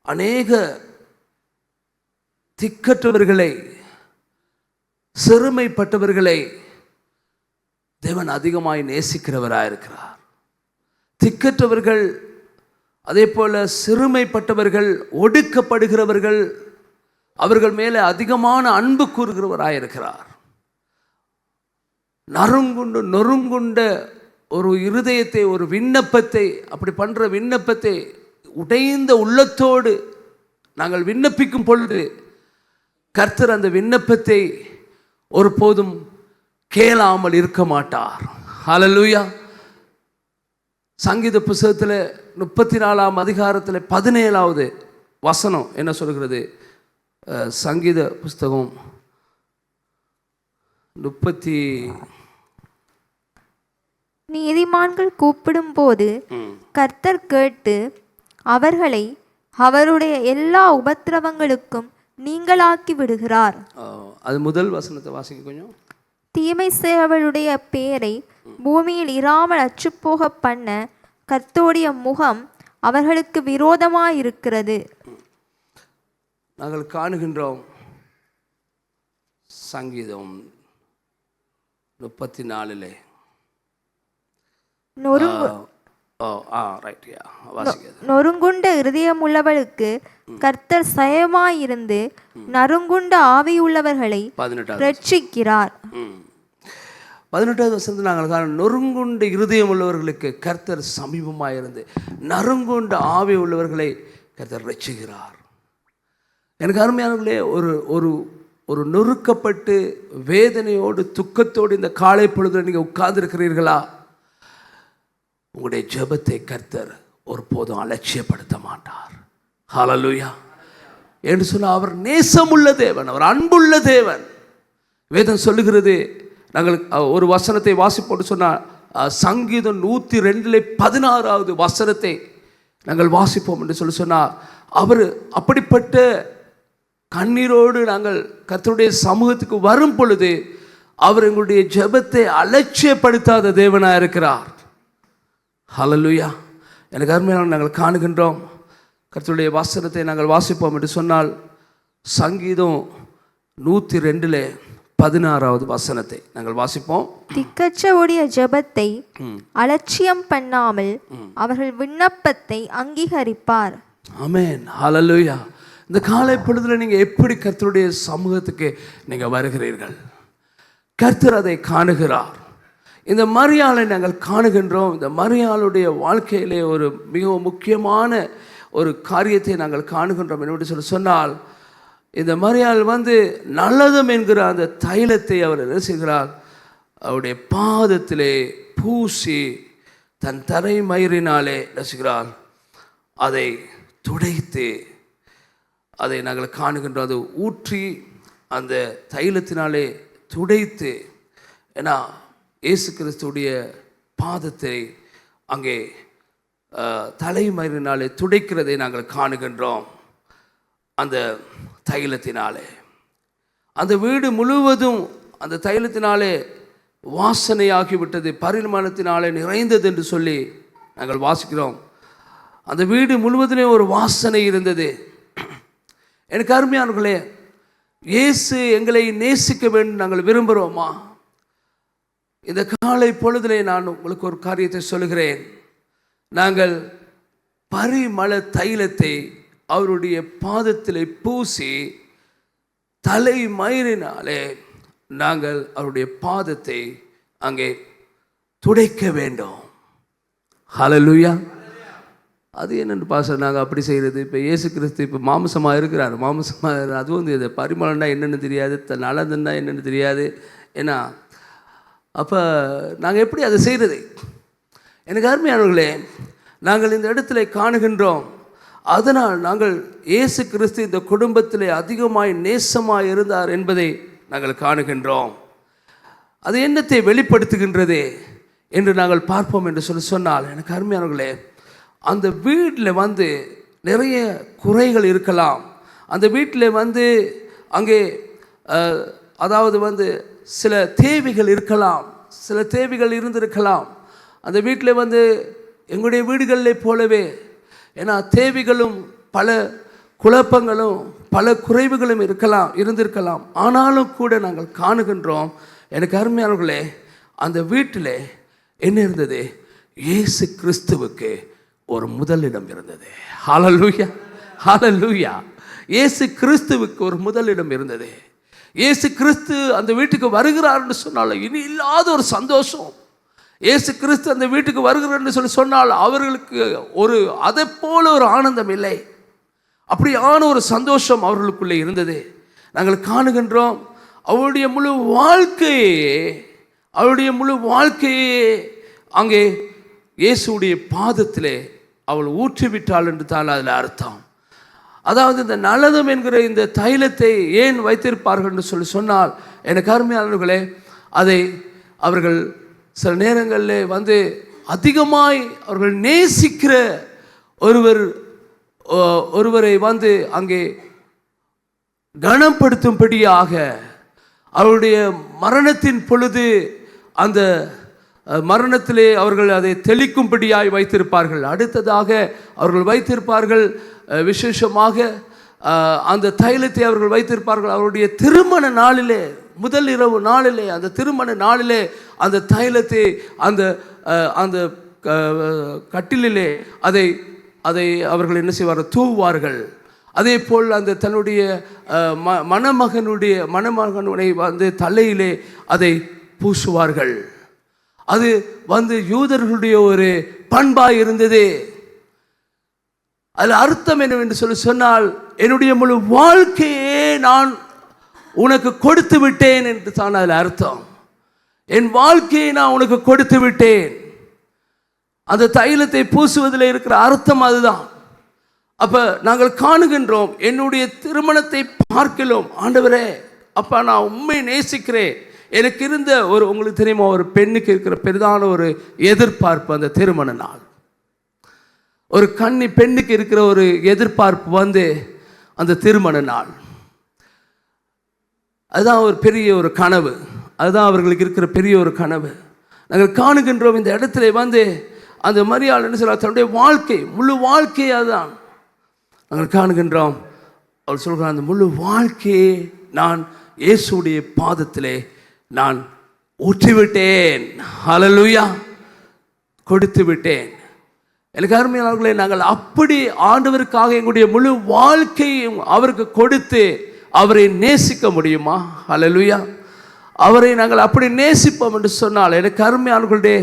அநேக திக்கற்றவர்களை, சிறுமைப்பட்டவர்களை தேவன் அதிகமாய் நேசிக்கிறவராயிருக்கிறார். திக்கற்றவர்கள், அதே போல சிறுமைப்பட்டவர்கள், ஒடுக்கப்படுகிறவர்கள், அவர்கள் மேலே அதிகமான அன்பு கூறுகிறவராயிருக்கிறார். நொறுங்குண்ட ஒரு இருதயத்தை, ஒரு விண்ணப்பத்தை, அப்படி பண்ணுற விண்ணப்பத்தை உடைந்த உள்ளத்தோடு நாங்கள் விண்ணப்பிக்கும் பொழுது கர்த்தர் அந்த விண்ணப்பத்தை ஒருபோதும் கேளாமல் இருக்க மாட்டார். ஹல்லேலூயா. சங்கீத புத்தகத்தில் 34ஆம் அதிகாரத்தில் 17வது வசனம் என்ன சொல்கிறது? சங்கீத புஸ்தகம் 30. நீதிமான்கள் கூப்பிடும்போது கர்த்தர் கேட்டு அவர்களை அவருடைய எல்லா உபத்திரவங்களுக்கும் நீங்களாக்கி விடுகிறார். அது முதல் வசனத்தை வாசிக்க கொஞ்சம். தீமை செய்பவருடைய பேரை பூமியில் இராமல் அற்றுப்போக பண்ண கர்த்தருடைய முகம் அவர்களுக்கு விரோதமாயிருக்கிறது. நாங்கள் காணுகின்றோம் சங்கீதம் 34 நொறுங்குண்ட இருதயமுள்ளவளுக்கு கர்த்தர் சயமாயிருந்து நறுங்குண்ட ஆவியுள்ளவர்களை ரட்சிக்கிறார். 18வது வசனத்தில் நாங்கள் நொறுங்குண்ட இருதயம் உள்ளவர்களுக்கு கர்த்தர் சமீபமாயிருந்து நறுங்குண்ட ஆவி உள்ளவர்களை கர்த்தர் ரட்சிக்கிறார். எனக்கு அருமையானவர்களே, ஒரு நொறுக்கப்பட்டு வேதனையோடு துக்கத்தோடு இந்த காலை பொழுது நீங்கள் உட்கார்ந்துருக்கிறீர்களா? உங்களுடைய ஜெபத்தை கர்த்தர் ஒருபோதும் அலட்சியப்படுத்த மாட்டார். ஹல்லேலூயா. என்று சொன்னால் அவர் நேசமுள்ள தேவன், அவர் அன்புள்ள தேவன். வேதம் சொல்லுகிறது, நாங்கள் ஒரு வசனத்தை வாசிப்போட்டு சொன்னால் சங்கீதம் 102 16வது வசனத்தை நாங்கள் வாசிப்போம் என்று சொன்னால், அவர் அப்படிப்பட்ட கண்ணீரோடு நாங்கள் கர்த்தருடைய சமூகத்துக்கு வரும் பொழுது அவர் எங்களுடைய ஜெபத்தை அலட்சியப்படுத்தாத தேவனாக இருக்கிறார். ஹல்லேலூயா. எனக்கு அருமையான நாங்கள் காணுகின்றோம் கர்த்தருடைய வசனத்தை நாங்கள் வாசிப்போம் என்று சொன்னால் சங்கீதம் 102 16வது வசனத்தை நாங்கள் வாசிப்போம். திக்கற்றவுடைய ஜெபத்தை அலட்சியம் பண்ணாமல் அவர்கள் விண்ணப்பத்தை அங்கீகரிப்பார். ஆமென். ஹல்லேலூயா. இந்த காலை பொழுதுல நீங்க எப்படி கர்த்தருடைய சமூகத்துக்கு நீங்க வருகிறீர்கள்? கர்த்தர் அதை காணுகிறார். இந்த மரியாளை நாங்கள் காணுகின்றோம். இந்த மரியாளுடைய வாழ்க்கையிலே ஒரு மிகவும் முக்கியமான ஒரு காரியத்தை நாங்கள் காணுகின்றோம். என்னென்னு சொன்னால், இந்த மரியாள் வந்து நல்லதும் என்கிற அந்த தைலத்தை அவர் என்ன செய்கிறார்? அவருடைய பாதத்திலே பூசி தன் தலைமயிரினாலே என்ன செய்கிறார்? அதை துடைத்து அதை நாங்கள் காணுகின்றோம். அது ஊற்றி அந்த தைலத்தினாலே துடைத்து, ஏன்னா இயேசு கிறிஸ்துடைய பாதத்தை அங்கே தலைமயிரினாலே துடைக்கிறதை நாங்கள் காணுகின்றோம். அந்த தைலத்தினாலே அந்த வீடு முழுவதும் அந்த தைலத்தினாலே வாசனையாகிவிட்டது, பரிமாணத்தினாலே நிறைந்தது என்று சொல்லி நாங்கள் வாசிக்கிறோம். அந்த வீடு முழுவதிலே ஒரு வாசனை இருந்தது. எனக்கு அருமையானவர்களே, இயேசு எங்களை நேசிக்க வேண்டும் நாங்கள் விரும்புகிறோமா? இந்த காலை பொழுதிலே நான் உங்களுக்கு ஒரு காரியத்தை சொல்லுகிறேன். நாங்கள் பரிமள தைலத்தை அவருடைய பாதத்திலே பூசி தலைமயிரினாலே நாங்கள் அவருடைய பாதத்தை அங்கே துடைக்க வேண்டும். ஹல்லேலூயா. அது என்னென்னு பாச நாங்கள் அப்படி செய்கிறது? இப்போ இயேசு கிறிஸ்து இப்போ மாம்சமாக இருக்கிறார், மாம்சமாக அதுவும் வந்து இது பரிமளம்னா என்னென்னு தெரியாது, நலந்துன்னா என்னென்னு தெரியாது. ஏன்னா அப்போ நாங்கள் எப்படி அதை செய்கிறது? எனக்கு அருமையானவர்களே, நாங்கள் இந்த இடத்துல காணுகின்றோம் அதனால் நாங்கள் இயேசு கிறிஸ்து இந்த குடும்பத்திலே அதிகமாய் நேசமாய் இருந்தார் என்பதை நாங்கள் காணுகின்றோம். அது என்னத்தை வெளிப்படுத்துகின்றது என்று நாங்கள் பார்ப்போம் என்று சொன்னால், எனக்கு அருமையானவர்களே, அந்த வீட்டில் நிறைய குறைகள் இருக்கலாம். அந்த வீட்டில் அங்கே அதாவது சில தேவைகள் இருக்கலாம், சில தேவைகள் இருந்திருக்கலாம். அந்த வீட்டில் எங்களுடைய வீடுகளிலே போலவே, ஏன்னா தேவைகளும் பல குழப்பங்களும் பல குறைவுகளும் இருந்திருக்கலாம். ஆனாலும் கூட நாங்கள் காணுகின்றோம், எனக்கு அருமையானவர்களே, அந்த வீட்டில் என்ன இருந்தது? இயேசு கிறிஸ்துவுக்கு ஒரு முதலிடம் இருந்தது. ஹல்லேலூயா, ஹல்லேலூயா. இயேசு கிறிஸ்துவுக்கு ஒரு முதலிடம் இருந்தது. இயேசு கிறிஸ்து அந்த வீட்டுக்கு வருகிறார்னு சொன்னாலும் இனி இல்லாத ஒரு சந்தோஷம். இயேசு கிறிஸ்து அந்த வீட்டுக்கு வருகிறார் என்று சொன்னால் அவர்களுக்கு அதை போல ஒரு ஆனந்தம் இல்லை. அப்படியான ஒரு சந்தோஷம் அவர்களுக்குள்ளே இருந்தது. நாங்கள் காணுகின்றோம், அவருடைய முழு வாழ்க்கையே அங்கே இயேசுடைய பாதத்திலே அவள் ஊற்றிவிட்டாள் என்று தான் அதில் அர்த்தம். அதாவது இந்த நலதம் என்கிற இந்த தைலத்தை ஏன் வைத்திருப்பார்கள் என்று சொன்னால், எனக்கு அருமையானவர்களே, அதை அவர்கள் சில நேரங்களில் அதிகமாய் அவர்கள் நேசிக்கிற ஒருவரை அங்கே கனப்படுத்தும்படியாக அவருடைய மரணத்தின் பொழுது அந்த மரணத்திலே அவர்கள் அதை தெளிக்கும்படியாய் வைத்திருப்பார்கள். அடுத்ததாக அவர்கள் வைத்திருப்பார்கள், விசேஷமாக அந்த தைலத்தை அவர்கள் வைத்திருப்பார்கள். அவருடைய திருமண நாளிலே, முதல் இரவு நாளிலே, அந்த திருமண நாளிலே அந்த தைலத்தை அந்த அந்த கட்டிலே அதை அவர்கள் என்ன செய்வார்கள்? தூவார்கள். அதே போல் அந்த தன்னுடைய மணமகனுடைய தலையிலே அதை பூசுவார்கள். அது யூதர்களுடைய ஒரு பண்பாய் இருந்தது. அதில் அர்த்தம் என்னவென்று சொன்னால், என்னுடைய முழு வாழ்க்கையே நான் உனக்கு கொடுத்து விட்டேன் என்று தான் அதில் அர்த்தம். என் வாழ்க்கையை நான் உனக்கு கொடுத்து விட்டேன். அந்த தைலத்தை பூசுவதில் இருக்கிற அர்த்தம் அதுதான். அப்ப நாங்கள் காணுகின்றோம், என்னுடைய திருமணத்தை பார்க்கலாம் ஆண்டவரே, அப்பா நான் உண்மை நேசிக்கிறேன். எனக்கு இருந்த உங்களுக்கு தெரியுமா, ஒரு பெண்ணுக்கு இருக்கிற பெரிதான ஒரு எதிர்பார்ப்பு அந்த திருமண நாள். ஒரு பெண்ணுக்கு இருக்கிற ஒரு எதிர்பார்ப்பு அந்த திருமண நாள். அதுதான் ஒரு பெரிய ஒரு கனவு. அதுதான் அவர்களுக்கு இருக்கிற பெரிய ஒரு கனவு. நாங்கள் காணுகின்றோம் இந்த இடத்துல அந்த மரியாள் என்ன சொல்ல, தன்னுடைய வாழ்க்கை, முழு வாழ்க்கையை அதுதான் நாங்கள் காணுகின்றோம். அவள் சொல்கிறான், அந்த முழு வாழ்க்கையை நான் இயேசுடைய பாதத்திலே நான் ஊற்றிவிட்டேன். ஹல்லேலூயா, கொடுத்து விட்டேன். எனக்கு அருமையானவர்களே, நாங்கள் அப்படி ஆண்டவருக்காக எங்களுடைய முழு வாழ்க்கையும் அவருக்கு கொடுத்து அவரை நேசிக்க முடியுமா? ஹல்லேலூயா. அவரை நாங்கள் அப்படி நேசிப்போம் என்று சொன்னால், எனக்கு அருமையானவர்களே,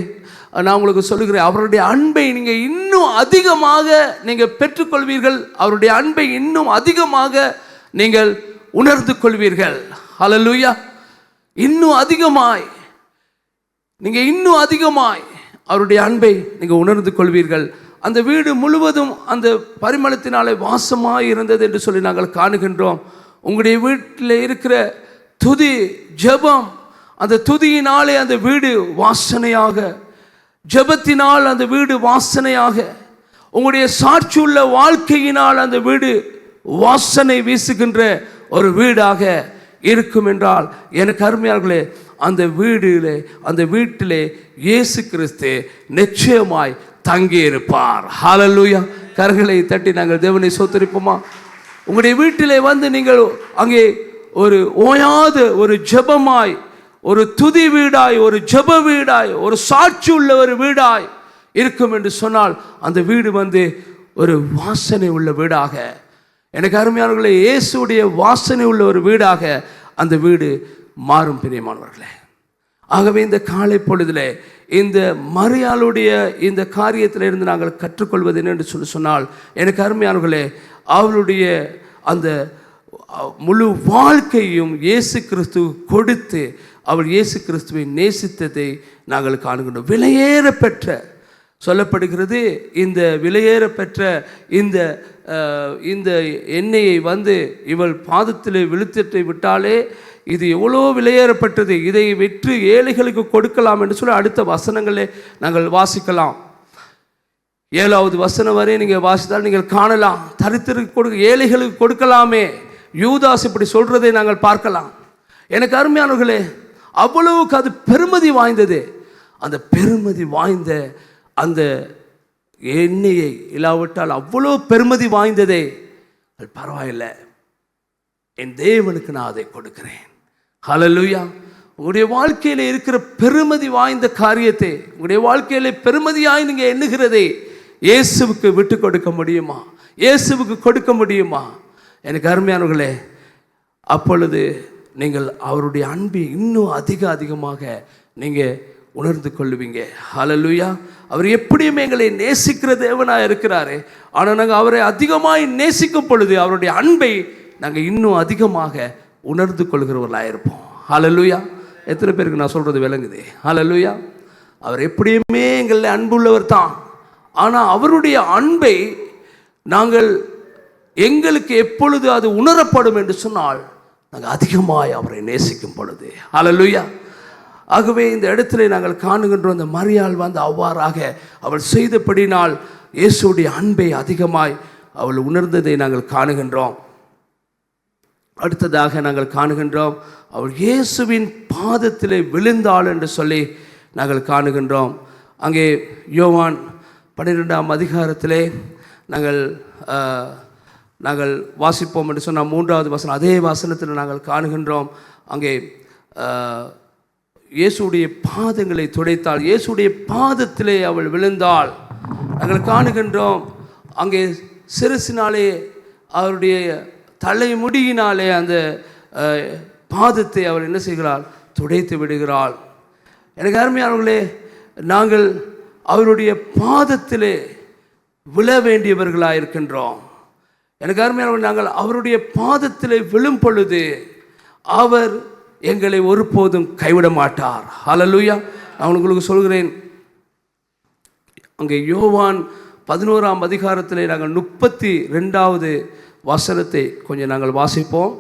நான் உங்களுக்கு சொல்லுகிறேன், அவருடைய அன்பை நீங்கள் இன்னும் அதிகமாக நீங்கள் பெற்றுக்கொள்வீர்கள். அவருடைய அன்பை இன்னும் அதிகமாக நீங்கள் உணர்ந்து கொள்வீர்கள். ஹல்லேலூயா. இன்னும் அதிகமாய் அவருடைய அன்பை நீங்கள் உணர்ந்து கொள்வீர்கள். அந்த வீடு முழுவதும் அந்த பரிமளத்தினாலே வாசமாய் இருந்தது என்று சொல்லி நாங்கள் காணுகின்றோம். உங்களுடைய வீட்டில் இருக்கிற துதி, ஜெபம், அந்த துதியினாலே அந்த வீடு வாசனையாக, ஜெபத்தினால் அந்த வீடு வாசனையாக, உங்களுடைய சாட்சியுள்ள வாழ்க்கையினால் அந்த வீடு வாசனை வீசுகின்ற ஒரு வீடாக இருக்கும் என்றால், எனக்கு அருமையார்களே, அந்த வீட்டிலே இயேசு கிறிஸ்து நிச்சயமாய் தங்கி இருப்பார். ஹல்லேலூயா. கரங்களை தட்டி நாங்கள் தேவனை ஸ்தோத்திரிப்போமா? உங்களுடைய வீட்டிலே நீங்கள் அங்கே ஒரு ஓயாத ஒரு ஜெபமாய், ஒரு துதி வீடாய், ஒரு ஜெப வீடாய், ஒரு சாட்சி உள்ள ஒரு வீடாய் இருக்கும் என்று சொன்னால், அந்த வீடு ஒரு வாசனை உள்ள வீடாக, எனக்கு அருமையானவர்களே, இயேசுடைய வாசனை உள்ள ஒரு வீடாக அந்த வீடு மாறும். பிரியமானவர்களே, ஆகவே இந்த காலை பொழுதிலே இந்த மரியாளுடைய இந்த காரியத்திலிருந்து நாங்கள் கற்றுக்கொள்வது என்னென்று சொன்னால், எனக்கு அருமையானவர்களே, அவளுடைய அந்த முழு வாழ்க்கையும் இயேசு கிறிஸ்து கொடுத்து அவள் இயேசு கிறிஸ்துவை நேசித்ததை நாங்கள் காணுகின்றோம். விலையேற பெற்ற சொல்லப்படுகிறது. இந்த விலையேற பெற்ற இந்த எண்ணெயை இவள் பாதத்தில் விழுத்திட்டு விட்டாலே இது எவ்வளோ விலையேறப்பட்டது, இதை விற்று ஏழைகளுக்கு கொடுக்கலாம் என்று சொல்லி அடுத்த வசனங்களே நாங்கள் வாசிக்கலாம். 7வது வசனம் வரை நீங்கள் வாசித்தால் நீங்கள் காணலாம். தரித்திற்கு ஏழைகளுக்கு கொடுக்கலாமே, யூதாஸ் இப்படி சொல்றதை நாங்கள் பார்க்கலாம். எனக்கு அருமையானவர்களே, அவ்வளவுக்கு அது பெருமதி வாய்ந்தது. அந்த பெருமதி வாய்ந்த அந்த எண்ணெயை இல்லாவிட்டால் அவ்வளோ பெருமதி வாய்ந்ததே, அது பரவாயில்லை, என் தேவனுக்கு நான் அதை கொடுக்கிறேன். ஹல்லேலூயா. உங்களுடைய வாழ்க்கையில் இருக்கிற பெருமதி வாய்ந்த காரியத்தை, உங்களுடைய வாழ்க்கையில பெருமதியாய் நீங்க எண்ணுகிறதை இயேசுவுக்கு விட்டு கொடுக்க முடியுமா? இயேசுவுக்கு கொடுக்க முடியுமா? எனக்கு அருமையானவர்களே, அப்பொழுது நீங்கள் அவருடைய அன்பை இன்னும் அதிகமாக நீங்க உணர்ந்து கொள்ளுவீங்க. ஹல்லேலூயா. அவர் எப்படியும் எங்களை நேசிக்கிற தேவனாக இருக்கிறாரு. ஆனால் நாங்கள் அவரை அதிகமாய் நேசிக்கும் பொழுது அவருடைய அன்பை நாங்கள் இன்னும் அதிகமாக உணர்ந்து கொள்கிறவர்களாக இருப்போம். ஹல்லேலூயா. எத்தனை பேருக்கு நான் சொல்றது விளங்குது? ஹல்லேலூயா. அவர் எப்படியுமே எங்களில் அன்புள்ளவர் தான். ஆனால் அவருடைய அன்பை நாங்கள் எங்களுக்கு எப்பொழுது அது உணரப்படும் என்று சொன்னால் நாங்கள் அதிகமாய் அவரை நேசிக்கும் பொழுது. ஹல்லேலூயா. ஆகவே இந்த இடத்துல நாங்கள் காணுகின்றோம், அந்த மரியாள் அவ்வாறாக அவள் செய்தபடினால் இயேசுடைய அன்பை அதிகமாய் அவள் உணர்ந்ததை நாங்கள் காணுகின்றோம். அடுத்ததாக நாங்கள் காணுகின்றோம், அவள் இயேசுவின் பாதத்திலே விழுந்தாள் என்று சொல்லி நாங்கள் காணுகின்றோம். அங்கே யோவான் 12ஆம் அதிகாரத்திலே நாங்கள் வாசிப்போம் என்று சொன்னால் 3வது வசனம், அதே வசனத்தில் நாங்கள் காணுகின்றோம், அங்கே இயேசுடைய பாதங்களை துடைத்தாள், இயேசுடைய பாதத்திலே அவள் விழுந்தாள். நாங்கள் காணுகின்றோம், அங்கே சிரசினாலே அவருடைய தலைமுடியினாலே அந்த பாதத்தை அவள் என்ன செய்கிறாள்? துடைத்து விடுகிறாள். எனக்கு அருமையானவர்களே, நாங்கள் அவருடைய பாதத்திலே விழ வேண்டியவர்களாக இருக்கின்றோம். எனக்கு அருமையானவர்கள், நாங்கள் அவருடைய பாதத்திலே விழும் பொழுது அவர் எங்களை ஒருபோதும் கைவிட மாட்டார். ஹல்லேலூயா. நான் உங்களுக்கு சொல்கிறேன், அங்கே யோவான் 11ஆம் அதிகாரத்திலே நாங்கள் 32வது வசனத்தை கொஞ்சம் நாங்கள் வாசிப்போம்.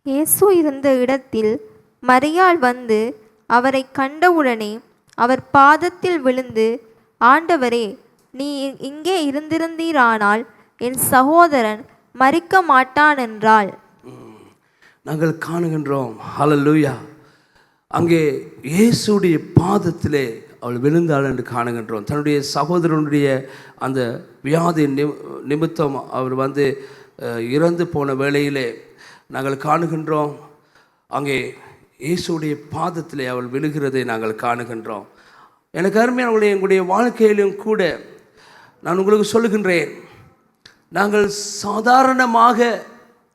இயேசு இருந்த இடத்தில் மரியாள் அவரை கண்டவுடனே அவர் பாதத்தில் விழுந்து, ஆண்டவரே, நீ இங்கே இருந்திருந்தீரானால் என் சகோதரன் மரிக்க மாட்டான் என்றாள். நாங்கள் காணுகின்றோம். ஹல்லேலூயா. அங்கே இயேசுடைய பாதத்திலே அவள் விழுந்தாள் என்று காணுகின்றோம். தன்னுடைய சகோதரனுடைய அந்த வியாதி நிமித்தம் அவர் இறந்து போன வேளையிலே நாங்கள் காணுகின்றோம், அங்கே இயேசுடைய பாதத்திலே அவள் விழுகிறதை நாங்கள் காணுகின்றோம். எனக்கு அருமையானவர்களே, எங்களுடைய வாழ்க்கையிலும் கூட நான் உங்களுக்கு சொல்லுகின்றேன், நாங்கள் சாதாரணமாக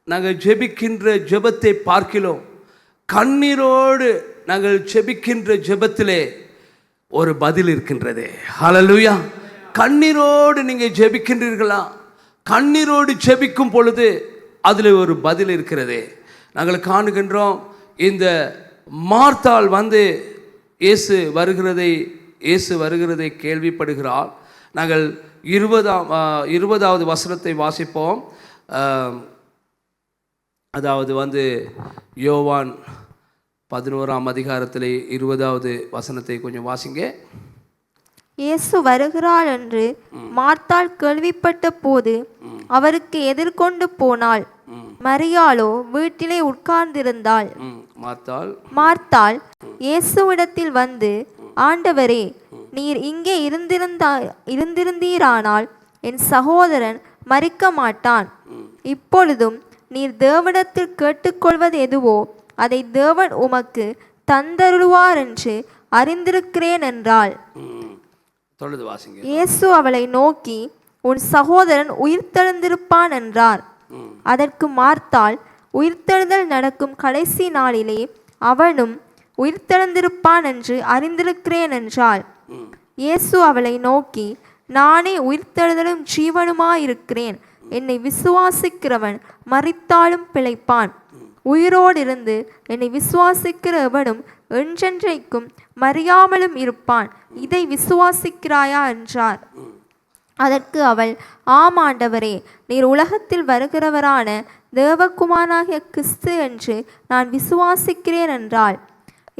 நாங்கள் ஜெபிக்கின்ற ஜெபத்தை பார்க்கிறோம், கண்ணீரோடு நாங்கள் ஜெபிக்கின்ற ஜெபத்திலே ஒரு பதில் இருக்கின்றது. ஹல்லேலூயா. கண்ணீரோடு நீங்கள் ஜெபிக்கின்றீர்களா? கண்ணீரோடு ஜெபிக்கும் பொழுது அதில் ஒரு பதில் இருக்கிறது. நாங்கள் காணுகின்றோம், இந்த மார்த்தாள் இயேசு வருகிறதை கேள்விப்படுகிறாள். நாங்கள் 20வது வசனத்தை வாசிப்போம். அதாவது யோவான் 11ஆம் அதிகாரத்திலே 20வது வசனத்தை கொஞ்சம் வாசிங்க. இயேசு வருகிறாள் என்று மார்த்தாள் கேள்விப்பட்ட போது அவருக்கு எதிர்கொண்டு போனாள். மரியாளோ வீட்டிலே உட்கார்ந்திருந்தாள். மார்த்தாள் இயேசுவிடத்தில் ஆண்டவரே, நீர் இங்கே இருந்திருந்தீரானால் என் சகோதரன் மரிக்க மாட்டான். இப்பொழுதும் நீர் தேவனிடத்தில் கேட்டுக்கொள்வது எதுவோ அதை தேவன் உமக்கு தந்தருளுவார் என்று அறிந்திருக்கிறேன் என்றாள். இயேசு அவளை நோக்கி, உன் சகோதரன் உயிர்த்தெழுந்திருப்பான் என்றார். அதற்கு மார்த்தாள், உயிர்த்தெழுதல் நடக்கும் கடைசி நாளிலே அவனும் உயிர்த்தெழுந்திருப்பான் என்று அறிந்திருக்கிறேன் என்றாள். இயேசு அவளை நோக்கி, நானே உயிர்த்தெழுதலும் ஜீவனுமாயிருக்கிறேன். என்னை விசுவாசிக்கிறவன் மரித்தாலும் பிழைப்பான். உயிரோடிருந்து என்னை விசுவாசிக்கிற எவனும் என்றென்றைக்கும் மறியாமலும் இருப்பான். இதை விசுவாசிக்கிறாயா என்றார். அதற்கு அவள், ஆம் ஆண்டவரே, நீர் உலகத்தில் வருகிறவரான தேவகுமாரனாகிய கிறிஸ்து என்று நான் விசுவாசிக்கிறேன் என்றாள்.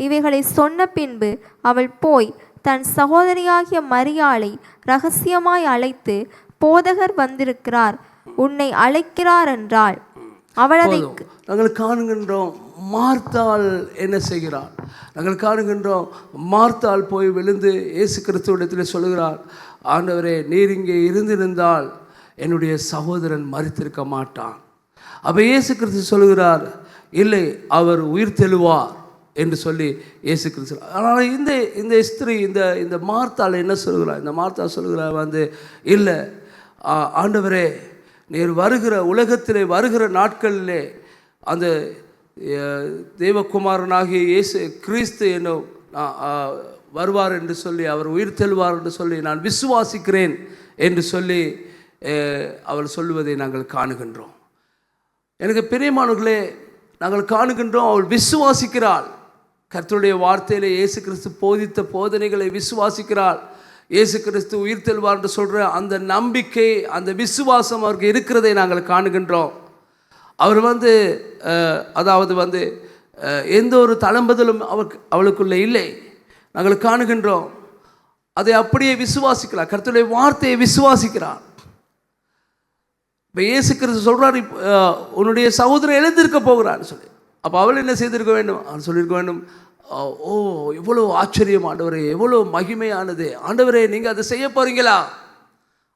இவைகளை சொன்ன பின்பு அவள் போய் தன் சகோதரியாகிய மரியாளை இரகசியமாய் அழைத்து, போதகர் வந்திருக்கிறார், உன்னை அழைக்கிறார் என்றாள். அவள் அதை நாங்கள் காணுகின்றோம். மார்த்தாள் என்ன செய்கிறாள்? நாங்கள் காணுகின்றோம். மார்த்தாள் போய் விழுந்து இயேசு கிறிஸ்துவிடத்தில் சொல்லுகிறாள், ஆண்டவரே, நீர் இங்கே இருந்திருந்தால் என்னுடைய சகோதரன் மரித்திருக்க மாட்டான். அப்போ இயேசு கிறிஸ்து சொல்லுகிறார், இல்லை, அவர் உயிர் தெழுவார் என்று சொல்லி இயேசு கிறிஸ்து. ஆனால் இந்த ஸ்திரீ இந்த மார்த்தாள் என்ன சொல்கிறார்? இந்த மார்த்தாள் சொல்கிறார் இல்லை ஆண்டவரே, நீர் வருகிற உலகத்திலே வருகிற நாட்களிலே அந்த தேவகுமாரனாகிய இயேசு கிறிஸ்து என்னும் வருவார் என்று சொல்லி, அவர் உயிர் தெழுவார் என்று சொல்லி நான் விசுவாசிக்கிறேன் என்று சொல்லி அவள் சொல்லுவதை நாங்கள் காணுகின்றோம். எனக்கு பிரியமானவர்களே, நாங்கள் காணுகின்றோம், அவள் விசுவாசிக்கிறாள். கர்த்தருடைய வார்த்தையிலே இயேசு கிறிஸ்து போதித்த போதனைகளை விசுவாசிக்கிறாள். இயேசு கிறிஸ்து உயிர் தெழுவார் என்று சொல்கிற அந்த நம்பிக்கை, அந்த விசுவாசம் அவருக்கு இருக்கிறதை நாங்கள் காணுகின்றோம். அவர் அதாவது எந்த ஒரு தளம்பதலும் அவளுக்குள்ளே இல்லை. நாங்கள் காணுகின்றோம். அதை அப்படியே விசுவாசிக்கிறார். கர்த்தருடைய வார்த்தையை விசுவாசிக்கிறார். இப்போ இயேசு கிறிஸ்து சொல்கிறார், உன்னுடைய சகோதரன் எழுந்திருக்க போகிறான்னு சொல்லி. அப்போ அவள் என்ன செய்திருக்க வேண்டும்? அவன் சொல்லியிருக்க வேண்டும், ஓ எவ்வளோ ஆச்சரியம் ஆண்டவரே, எவ்வளோ மகிமையானது ஆண்டவரே, நீங்கள் அதை செய்ய போகிறீங்களா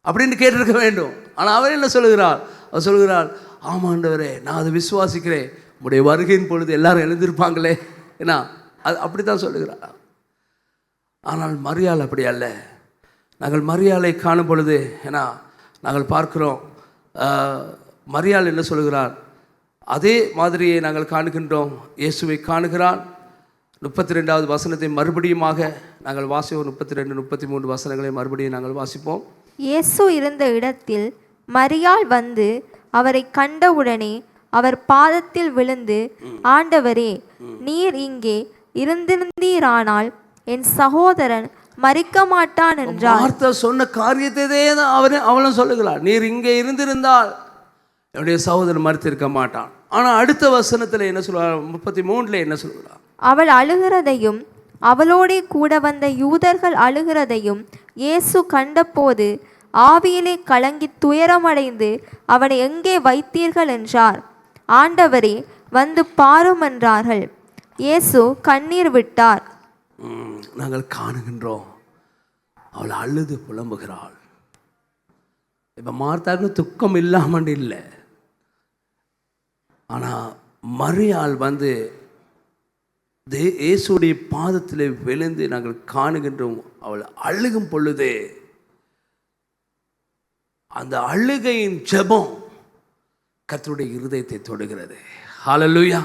அப்படின்னு கேட்டிருக்க வேண்டும். ஆனால் அவள் என்ன சொல்லுகிறாள்? அவள் சொல்லுகிறாள், ஆமாம் ஆண்டவரே, நான் அதை விசுவாசிக்கிறேன், உடைய வருகையின் பொழுது எல்லாரும் எழுந்திருப்பாங்களே, ஏன்னா அது அப்படி தான் சொல்லுகிறாள். ஆனால் மரியாள் அப்படி அல்ல. நாங்கள் மரியாளை காணும் பொழுது ஏன்னா நாங்கள் பார்க்கிறோம், மரியாள் என்ன சொல்லுகிறார்? அதே மாதிரியை நாங்கள் காணுகின்றோம். இயேசுவை காணுகிறான். 32வது வசனத்தை மறுபடியுமாக நாங்கள் வாசிப்போம். 32, 33 வசனங்களை மறுபடியும் நாங்கள் வாசிப்போம். இயேசு இருந்த இடத்தில் மரியாள் வந்து அவரை கண்டவுடனே அவர் பாதத்தில் விழுந்து, ஆண்டவரே, நீர் இங்கே இருந்திருந்தீரானால் என் சகோதரன் மரிக்க மாட்டான் என்றார். மார்த்தா சொன்ன காரியத்தை தான் அவளும் சொல்லுகிறாள், நீர் இங்கே இருந்திருந்தால் என்னுடைய சகோதரன் மரித்திருக்க மாட்டான். ஆனால் அடுத்த வசனத்தில் என்ன சொல்கிறார்? 33 என்ன சொல்கிறார்? அவள் அழுகிறதையும் அவளோடே கூட வந்த யூதர்கள் அழுகிறதையும் இயேசு கண்டபோது ஆவியிலே கலங்கி துயரமடைந்து, அவனை எங்கே வைத்தீர்கள் என்றார். ஆண்டவரே, வந்து பாரும் என்றார்கள். இயேசு கண்ணீர் விட்டார். நாங்கள் காணுகின்றோம், அவள் அழுது புலம்புகிறாள். இப்போ மார்த்தாக்கு துக்கம் இல்லாமல் இல்லை. ஆனால் மரியாள் இயேசுடைய பாதத்தில் விழுந்து நாங்கள் காணுகின்றோம். அவள் அழுகும் பொழுது அந்த அழுகையின் ஜெபம் கர்த்தருடைய இருதயத்தை தொடுகிறது. ஹல்லேலூயா.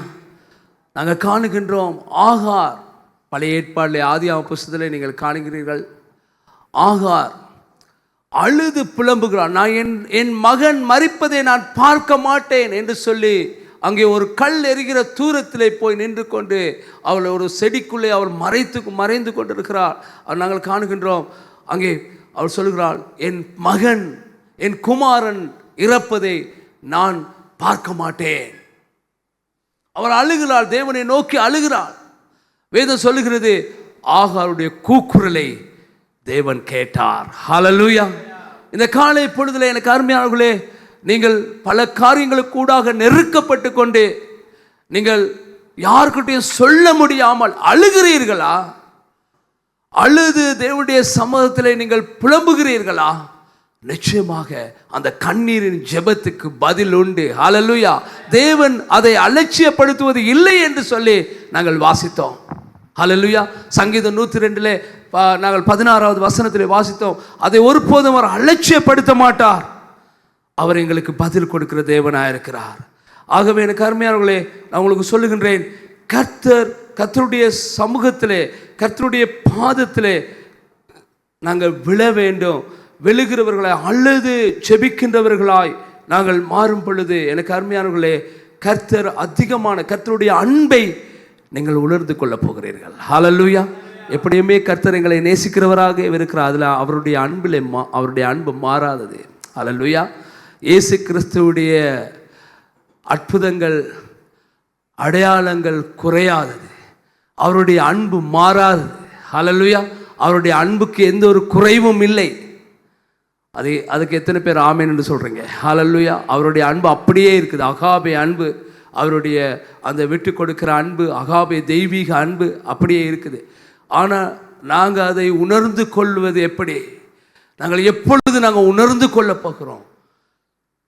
நாங்கள் காணுகின்றோம், ஆகார் பழைய ஏற்பாட்டிலே ஆதியாகம புஸ்தகத்திலே நீங்கள் காணுகிறீர்கள். ஆகார் அழுது புலம்புகிறார், நான் என் மகன் மரிப்பதை நான் பார்க்க மாட்டேன் என்று சொல்லி அங்கே ஒரு கல் எரிகிற தூரத்திலே போய் நின்று கொண்டு அவள் ஒரு செடிக்குள்ளே அவள் மறைந்து கொண்டிருக்கிறாள். நாங்கள் காணுகின்றோம், அங்கே அவள் சொல்கிறாள், என் மகன், என் குமாரன் இறப்பதை நான் பார்க்க மாட்டேன். அவள் அழுகிறாள், தேவனை நோக்கி அழுகிறாள். வேதம் சொல்லுகிறது, ஆகாருடைய கூக்குரலை தேவன் கேட்டார். ஹல்லேலூயா. இந்த காலை பொழுதில் எனக்கு அருமையானவர்களே, நீங்கள் பல காரியங்களுக்கு கூடாக நெருக்கப்பட்டு கொண்டு நீங்கள் யாருக்கிட்டையும் சொல்ல முடியாமல் அழுகிறீர்களா? அழுது தேவனுடைய சமூகத்திலே நீங்கள் புலம்புகிறீர்களா? நிச்சயமாக அந்த கண்ணீரின் ஜெபத்துக்கு பதில் உண்டு. ஹல்லேலூயா. தேவன் அதை அலட்சியப்படுத்துவது இல்லை என்று சொல்லி நாங்கள் வாசித்தோம். ஹல்லேலூயா. சங்கீதம் 102 நாங்கள் 16வது வசனத்திலே வாசித்தோம், அதை ஒருபோதும் அவர் அலட்சியப்படுத்த மாட்டார். அவர் எங்களுக்கு பதில் கொடுக்கிற தேவனாயிருக்கிறார். ஆகவே எனக்கு அருமையானவர்களே, நான் உங்களுக்கு சொல்லுகின்றேன், கர்த்தருடைய சமூகத்திலே, கர்த்தருடைய பாதத்திலே நாங்கள் விழ வேண்டும். விழுகிறவர்களை அழுது செபிக்கின்றவர்களாய் நாங்கள் மாறும் பொழுது எனக்கு அருமையானவர்களே, கர்த்தருடைய அன்பை நீங்கள் உணர்ந்து கொள்ள போகிறீர்கள். ஹல்லேலூயா. எப்படியுமே கர்த்தர் எங்களை நேசிக்கிறவராக இருக்கிறார். அதில் அவருடைய அன்பு மாறாதது. ஹல்லேலூயா. இயேசு கிறிஸ்துவுடைய அற்புதங்கள் அடையாளங்கள் குறையாதது. அவருடைய அன்பு மாறாதது. ஹல்லேலூயா. அவருடைய அன்புக்கு எந்த ஒரு குறைவும் இல்லை. அதுக்கு எத்தனை பேர் ஆமென் என்று சொல்கிறீங்க? ஹல்லேலூயா. அவருடைய அன்பு அப்படியே இருக்குது. அகாபே அன்பு, அவருடைய அந்த விட்டு கொடுக்கிற அன்பு, அகாபே தெய்வீக அன்பு அப்படியே இருக்குது. ஆனால் நாங்கள் அதை உணர்ந்து கொள்வது எப்படி? எப்பொழுது நாங்கள் உணர்ந்து கொள்ள போகிறோம்?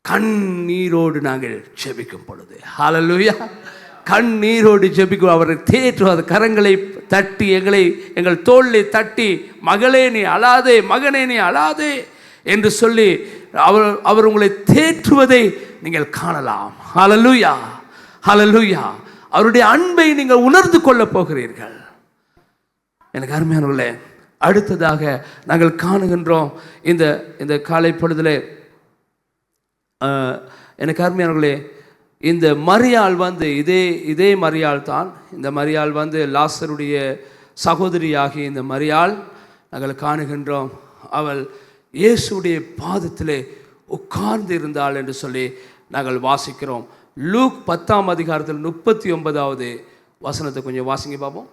கண்ணீரோடு நாங்கள் ஜெபிக்கும் பொழுது. ஹல்லேலூயா. கண்ணீரோடு ஜெபிக்கும். அவரை தேற்றுவார். கரங்களை தட்டி எங்கள் தோளிலே தட்டி, மகளே நீ அழாதே, மகனே நீ அழாதே என்று சொல்லி அவர் உங்களை தேற்றுவதை நீங்கள் காணலாம். ஹல்லேலூயா. ஹல்லேலூயா. அவருடைய அன்பை நீங்கள் உணர்ந்து கொள்ள போகிறீர்கள். எனக்கு அருமையானவர்களே, அடுத்ததாக நாங்கள் காணுகின்றோம் இந்த காலை பொழுதிலே, எனக்கு அருமையானவர்களே, இந்த மரியாள் இதே மரியாள் தான். இந்த மரியாள் லாசருடைய சகோதரியாகி இந்த மரியாள் நாங்கள் காணுகின்றோம். அவள் இயேசுடைய பாதத்திலே உட்கார்ந்து இருந்தாள் என்று சொல்லி நாங்கள் வாசிக்கிறோம். லூக் 10ஆம் அதிகாரத்தில் 39வது வசனத்தை கொஞ்சம் வாசிங்க பார்ப்போம்.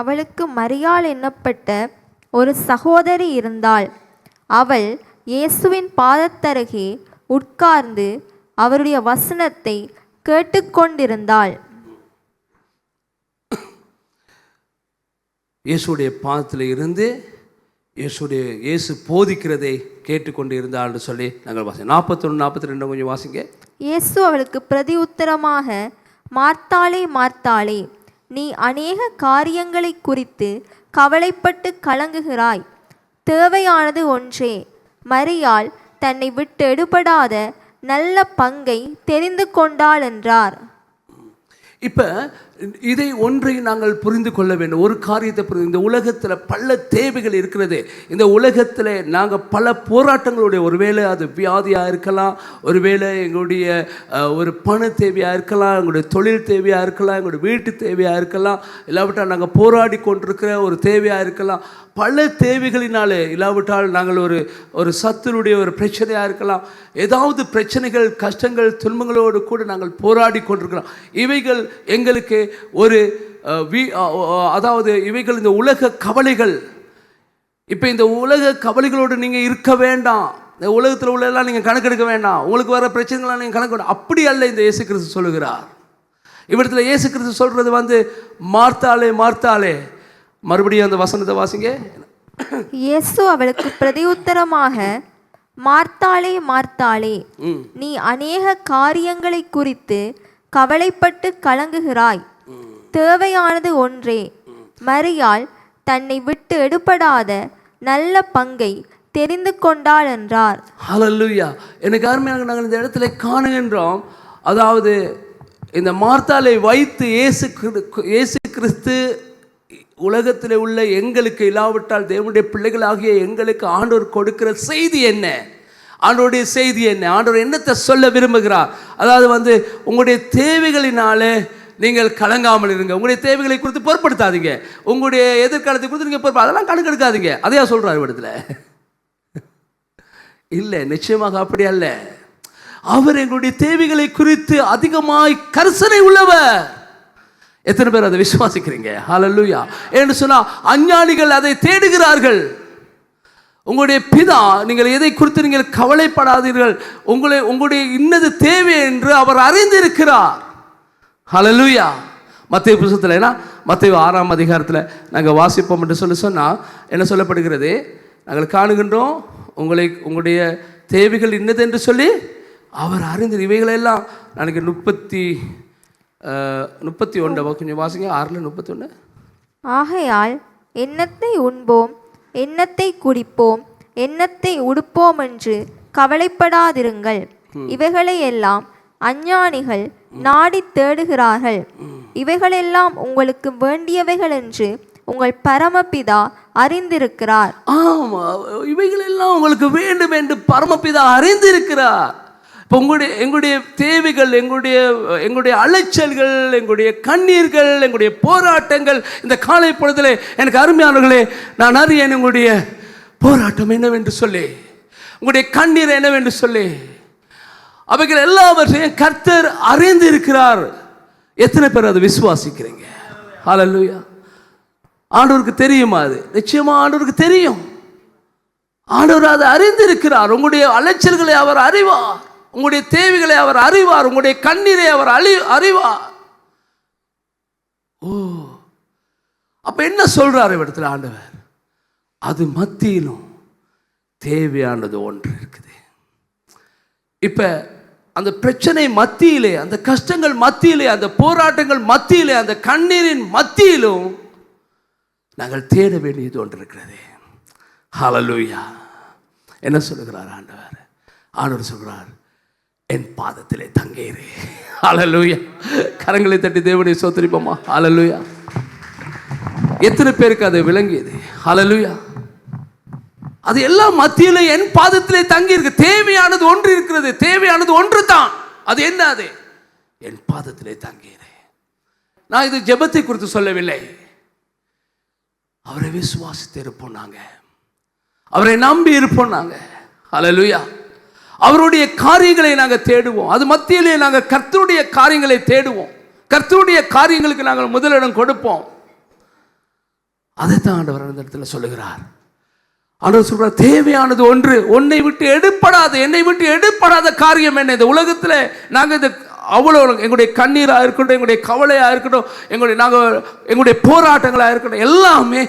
அவளுக்கு மரியாள் என்னப்பட்ட ஒரு சகோதரி இருந்தாள். அவள் இயேசுவின் பாதத்தருகே உட்கார்ந்து அவருடைய வசனத்தை கேட்டுக்கொண்டிருந்தாள். இயேசுடைய பாதத்தில் இருந்து இயேசு போதிக்கிறதை கேட்டுக்கொண்டு இருந்தாள் என்று சொல்லி நாங்கள் வாசி 41 42 கொஞ்சம் வாசிங்க. இயேசு அவளுக்கு பிரதி உத்தரமாக, மார்த்தாளே மார்த்தாளே, நீ அநேக காரியங்களை குறித்து கவலைப்பட்டு கலங்குகிறாய். தேவையானது ஒன்றே. மரியாள் தன்னை விட்டு எடுபடாத நல்ல பங்கை தெரிந்து கொண்டாள் என்றார். இப்போ இதை ஒன்றை நாங்கள் புரிந்து கொள்ள வேண்டும். ஒரு காரியத்தை இந்த உலகத்தில் பல தேவைகள் இருக்கிறது. இந்த உலகத்தில் நாங்கள் பல போராட்டங்களுடைய, ஒருவேளை அது வியாதியாக இருக்கலாம், ஒருவேளை எங்களுடைய ஒரு பண தேவையாக இருக்கலாம், எங்களுடைய தொழில் தேவையாக இருக்கலாம், எங்களுடைய வீட்டு தேவையாக இருக்கலாம், இல்லாவிட்டால் நாங்கள் போராடி கொண்டிருக்கிற ஒரு தேவையாக இருக்கலாம். பல தேவைகளினாலே, இல்லாவிட்டால் நாங்கள் ஒரு சத்துருடைய ஒரு பிரச்சனையாக இருக்கலாம். ஏதாவது பிரச்சனைகள், கஷ்டங்கள், துன்பங்களோடு கூட நாங்கள் போராடி கொண்டிருக்கிறோம். இவைகள் எங்களுக்கு அதாவது இவைகள் இந்த உலக கவலைகள். இப்போ இந்த உலக கவலைகளோடு நீங்கள் இருக்க வேண்டாம். இந்த உலகத்தில் உள்ளதெல்லாம் நீங்கள் கணக்கெடுக்க வேண்டாம். உங்களுக்கு வர பிரச்சனைகள்லாம் நீங்கள் கணக்கு. அப்படி அல்ல இந்த இயேசு கிறிஸ்து சொல்லுகிறார். இவ்விடத்தில் இயேசு கிறிஸ்து சொல்கிறது மார்த்தாளே மார்த்தாளே. மறுபடியும் அந்த வசனத்தை வாசிங்க. இயேசு அவளுக்கு பிரதியுத்தரமாக, மார்த்தாளே மார்த்தாளே, நீ அநேக காரியங்களை குறித்து கவலைப்பட்டு கலங்குகிறாய். தேவையானது ஒன்றே. மரியாள் தன்னை விட்டு எடுபடாத நல்ல பங்கை தெரிந்து கொண்டாள் என்றார். ஹல்லேலூயா. எனக்கு அருமையாக நாங்கள் இந்த இடத்துல காணுகின்றோம். அதாவது இந்த மார்த்தாளை வைத்து இயேசு கிறிஸ்து உலகத்தில் உள்ள எங்களுக்கு, இல்லாவிட்டால் தேவனுடைய பிள்ளைகளாகிய எங்களுக்கு ஆண்டவர் கொடுக்கிற செய்தி என்ன? ஆண்டவருடைய செய்தி என்ன? ஆண்டவர் என்னத்தை சொல்ல விரும்புகிறார்? அதாவது உங்களுடைய தேவைகளினாலே நீங்கள் கலங்காமல் இருங்க. உங்களுடைய தேவைகளை குறித்து பொருட்படுத்தாதீங்க. உங்களுடைய எதிர்காலத்தை குறித்து நீங்கள் அதெல்லாம் கணக்கெடுக்காதீங்க. அதையா சொல்கிறார் இடத்துல? இல்லை, நிச்சயமாக அப்படி அல்ல. அவர் எங்களுடைய தேவைகளை குறித்து அதிகமாய் கரிசனை உள்ளவர். எத்தனை பேர் அதை விசுவாசிக்கிறீங்க? ஹல்லேலூயா. என்று சொன்னால் அஞ்ஞானிகள் அதை தேடுகிறார்கள். உங்களுடைய பிதா, நீங்கள் எதை குறித்து நீங்கள் கவலைப்படாதீர்கள், உங்களுடைய இன்னது தேவை என்று அவர் அறிந்திருக்கிறார். ஹல்லேலூயா. மத்தேயு புத்தகத்தில், ஏன்னா மத்தேயு 6ஆம் அதிகாரத்தில் நாங்கள் வாசிப்போம் என்று சொன்னால் என்ன சொல்லப்படுகிறது? நாங்கள் காணுகின்றோம், உங்களுடைய தேவைகள் இன்னது என்று சொல்லி அவர் அறிந்து. இவைகளெல்லாம் நாளைக்கு 31 கொஞ்சம் வாசிங்க. 6:31. ஆகையால் என்னத்தை உண்போம், என்னத்தை குடிப்போம், என்னத்தை உடுப்போம் என்று கவலைப்படாதிருங்கள். இவைகளை எல்லாம் அஞ்ஞானிகள் நாடி தேடுகிறார்கள். இவைகளெல்லாம் உங்களுக்கு வேண்டியவைகள் என்று உங்கள் பரமபிதா அறிந்திருக்கிறார். ஆமா, இவைகள் எல்லாம் உங்களுக்கு வேண்டும் என்று பரமபிதா அறிந்திருக்கிறார். இப்போ எங்களுடைய தேவைகள், எங்களுடைய அலைச்சல்கள், எங்களுடைய கண்ணீர்கள், எங்களுடைய போராட்டங்கள் இந்த காலை பொழுதிலே எனக்கு அருமையானவர்களே, நான் அறியேன் உங்களுடைய போராட்டம் என்னவென்று சொல்லி, உங்களுடைய கண்ணீர் என்னவென்று சொல்லி. அவைகள் எல்லாவற்றையும் கர்த்தர் அறிந்திருக்கிறார். எத்தனை பேர் அதை விசுவாசிக்கிறீங்க? ஹல்லேலூயா. ஆண்டவருக்கு தெரியுமா? அது நிச்சயமா ஆண்டவருக்கு தெரியும். ஆண்டவர் அதை அறிந்திருக்கிறார். உங்களுடைய அலைச்சல்களை அவர் அறிவார், உங்களுடைய தேவைகளை அவர் அறிவார், உங்களுடைய கண்ணீரை அவர் அறிவார். ஓ, அப்ப என்ன சொல்றாரு இடத்துல ஆண்டவர்? அது மத்தியிலும் தேவையானது ஒன்று இருக்குது. இப்ப அந்த பிரச்சனை மத்தியிலே, அந்த கஷ்டங்கள் மத்தியிலே, அந்த போராட்டங்கள் மத்தியிலே, அந்த கண்ணீரின் மத்தியிலும் நாங்கள் தேட வேண்டியது ஒன்று இருக்கிறது. ஹல்லேலூயா. என்ன சொல்லுகிறார் ஆண்டவர்? ஆண்டவர் சொல்கிறார், என் பாதத்திலே தங்கேரு. ஹல்லேலூயா. கரங்களை தட்டி தேவனை ஸ்தோத்திரிப்போமா? ஹல்லேலூயா. எத்தனை பேருக்கு அது விளங்கியது? ஹல்லேலூயா. அது எல்லாம் மத்தியிலே என் பாதத்திலே தங்கி இருக்கு. தேவையானது ஒன்று இருக்கிறது. தேவையானது ஒன்று தான். அது என்ன? அது என் பாதத்திலே தங்கேரு. நான் இது ஜெபத்தை குறித்து சொல்லவில்லை. அவரை விசுவாசித்து இருப்போம் நாங்க, அவரை நம்பி இருப்போம் நாங்க. ஹல்லேலூயா. அவருடைய காரியங்களை நாங்கள் தேடுவோம். அது மத்தியிலே நாங்கள் கர்த்தருடைய காரியங்களை தேடுவோம். கர்த்தருடைய காரியங்களுக்கு நாங்கள் முதலிடம் கொடுப்போம். அதைத்தான் ஆண்டவர் அந்த இடத்துல சொல்லுகிறார். ஆண்டவர் சொல்றார், தேவையானது ஒன்று. உன்னை விட்டு எடுப்படாத, என்னை விட்டு எடுப்படாத காரியம் என்ன? இந்த உலகத்தில் நாங்கள் இந்த அவ்வளோ எங்களுடைய கண்ணீராக இருக்கட்டும், எங்களுடைய கவலையாக இருக்கட்டும், எங்களுடைய போராட்டங்களாக இருக்கட்டும், எல்லாமே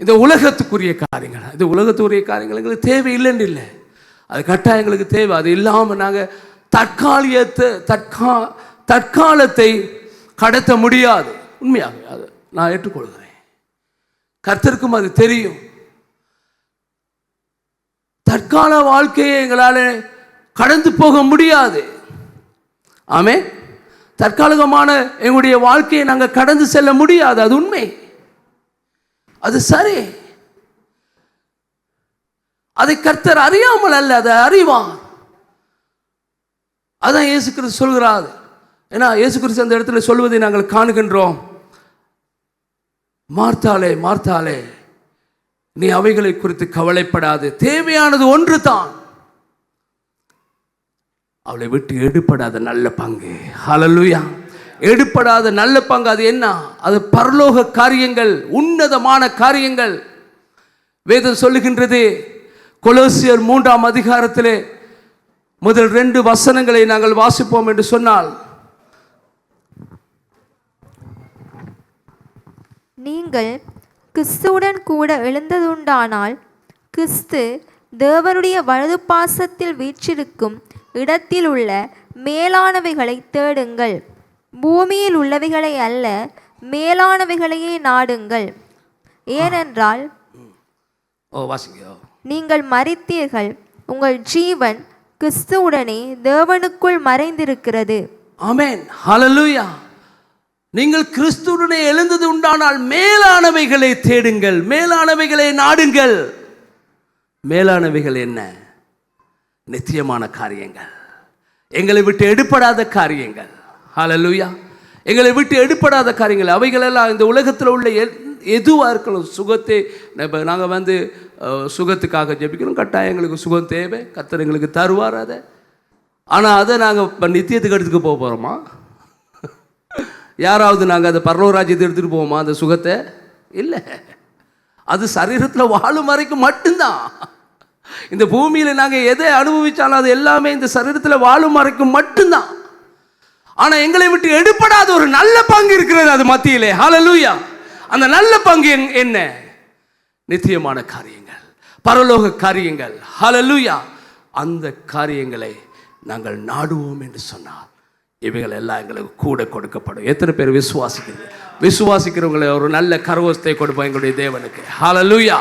இந்த உலகத்துக்குரிய காரியங்கள். இந்த உலகத்துக்குரிய காரியங்கள் எங்களுக்கு தேவை இல்லைன்னு இல்லை, அது கட்டாயம் எங்களுக்கு தேவை. அது இல்லாமல் நாங்கள் தற்காலத்தை கடத்த முடியாது. உண்மையாக அது நான் ஏற்றுக்கொள்கிறேன். கர்த்தருக்கும் அது தெரியும். தற்கால வாழ்க்கையை எங்களால் கடந்து போக முடியாது. ஆமே, தற்காலிகமான எங்களுடைய வாழ்க்கையை நாங்கள் கடந்து செல்ல முடியாது. அது உண்மை, அது சரி. அதை கர்த்தர் அறியாமல் அல்ல, அதை அறிவார். அதான் இயேசு கிறிஸ்து சொல்கிறார். ஏன்னா இயேசு கிறிஸ்து அந்த இடத்துல சொல்வதை நாங்கள் காணுகின்றோம். மார்த்தாளே, மார்த்தாளே, நீ அவைகளை குறித்து கவலைப்படாது, தேவையானது ஒன்று தான். அவளை விட்டு எடுப்படாத நல்ல பங்கு. ஹல்லேலூயா. எடுப்படாத நல்ல பங்கு அது என்ன? அது பரலோக காரியங்கள், உன்னதமான காரியங்கள். வேதம் சொல்லுகின்றது, கொலோசியர் 3ஆம் அதிகாரத்திலே முதல் 2 வசனங்களை நாங்கள் வாசிப்போம் என்று சொன்னால், நீங்கள் கிறிஸ்துவுடன் கூட எழுந்ததுண்டானால் கிறிஸ்து தேவனுடைய வலது பாசத்தில் வீற்றிருக்கும் இடத்தில் உள்ள மேலானவைகளை தேடுங்கள், பூமியில் உள்ளவைகளை அல்ல, மேலானவைகளையே நாடுங்கள். ஏனென்றால் நீங்கள் மரித்தீர்கள், உங்கள் ஜீவன் கிறிஸ்துவுடனே தேவனுக்குள் மறைந்திருக்கிறது. ஆமென். ஹல்லேலூயா. நீங்கள் கிறிஸ்துவுடனே எழுந்தது உண்டானால் மேலானவைகளை தேடுங்கள், மேலானவைகளை நாடுங்கள். மேலானவைகள் என்ன? நித்தியமான காரியங்கள், எங்களை விட்டு எடுப்படாத காரியங்கள். ஹல்லேலூயா. எங்களை விட்டு எடுப்படாத காரியங்கள் அவைகளெல்லாம் இந்த உலகத்தில் உள்ள எதுவாக இருக்கணும். சுகத்தை நாங்கள் சுகத்துக்காக ஜெபிக்கிறோம். கட்டாயம் எங்களுக்கு சுகம் தேவை, கர்த்தர் எங்களுக்கு தருவார் அதை. ஆனால் அதை நாங்கள் நித்தியத்துக்கு எடுத்துக்க போக போகிறோமா? யாராவது நாங்கள் அதை பரலோகராஜ்யத்தை எடுத்துகிட்டு போவோமா அந்த சுகத்தை? இல்லை. அது சரீரத்தில் வாழும் வரைக்கும் மட்டும்தான். இந்த பூமியில் நாங்கள் எதை அனுபவித்தாலும் அது எல்லாமே இந்த சரீரத்தில் வாழும் வரைக்கும் மட்டும்தான். ஆனால் எங்களை விட்டு எடுப்படாத ஒரு நல்ல பங்கு இருக்கிறது அது மத்தியிலே. ஹல்லேலூயா. அந்த நல்ல பங்கு என்ன? நித்தியமான காரியங்கள், பரலோக காரியங்கள். ஹல்லேலூயா. அந்த காரியங்களை நாங்கள் நாடுவோம் என்று சொன்னார், இவைகள் எல்லாம் எங்களுக்கு கூட கொடுக்கப்படும். எத்தனை பேர் விசுவாசிக்கிறவங்களை ஒரு நல்ல கரவஸ்தை கொடுப்போம் எங்களுடைய தேவனுக்கு. ஹல்லேலூயா.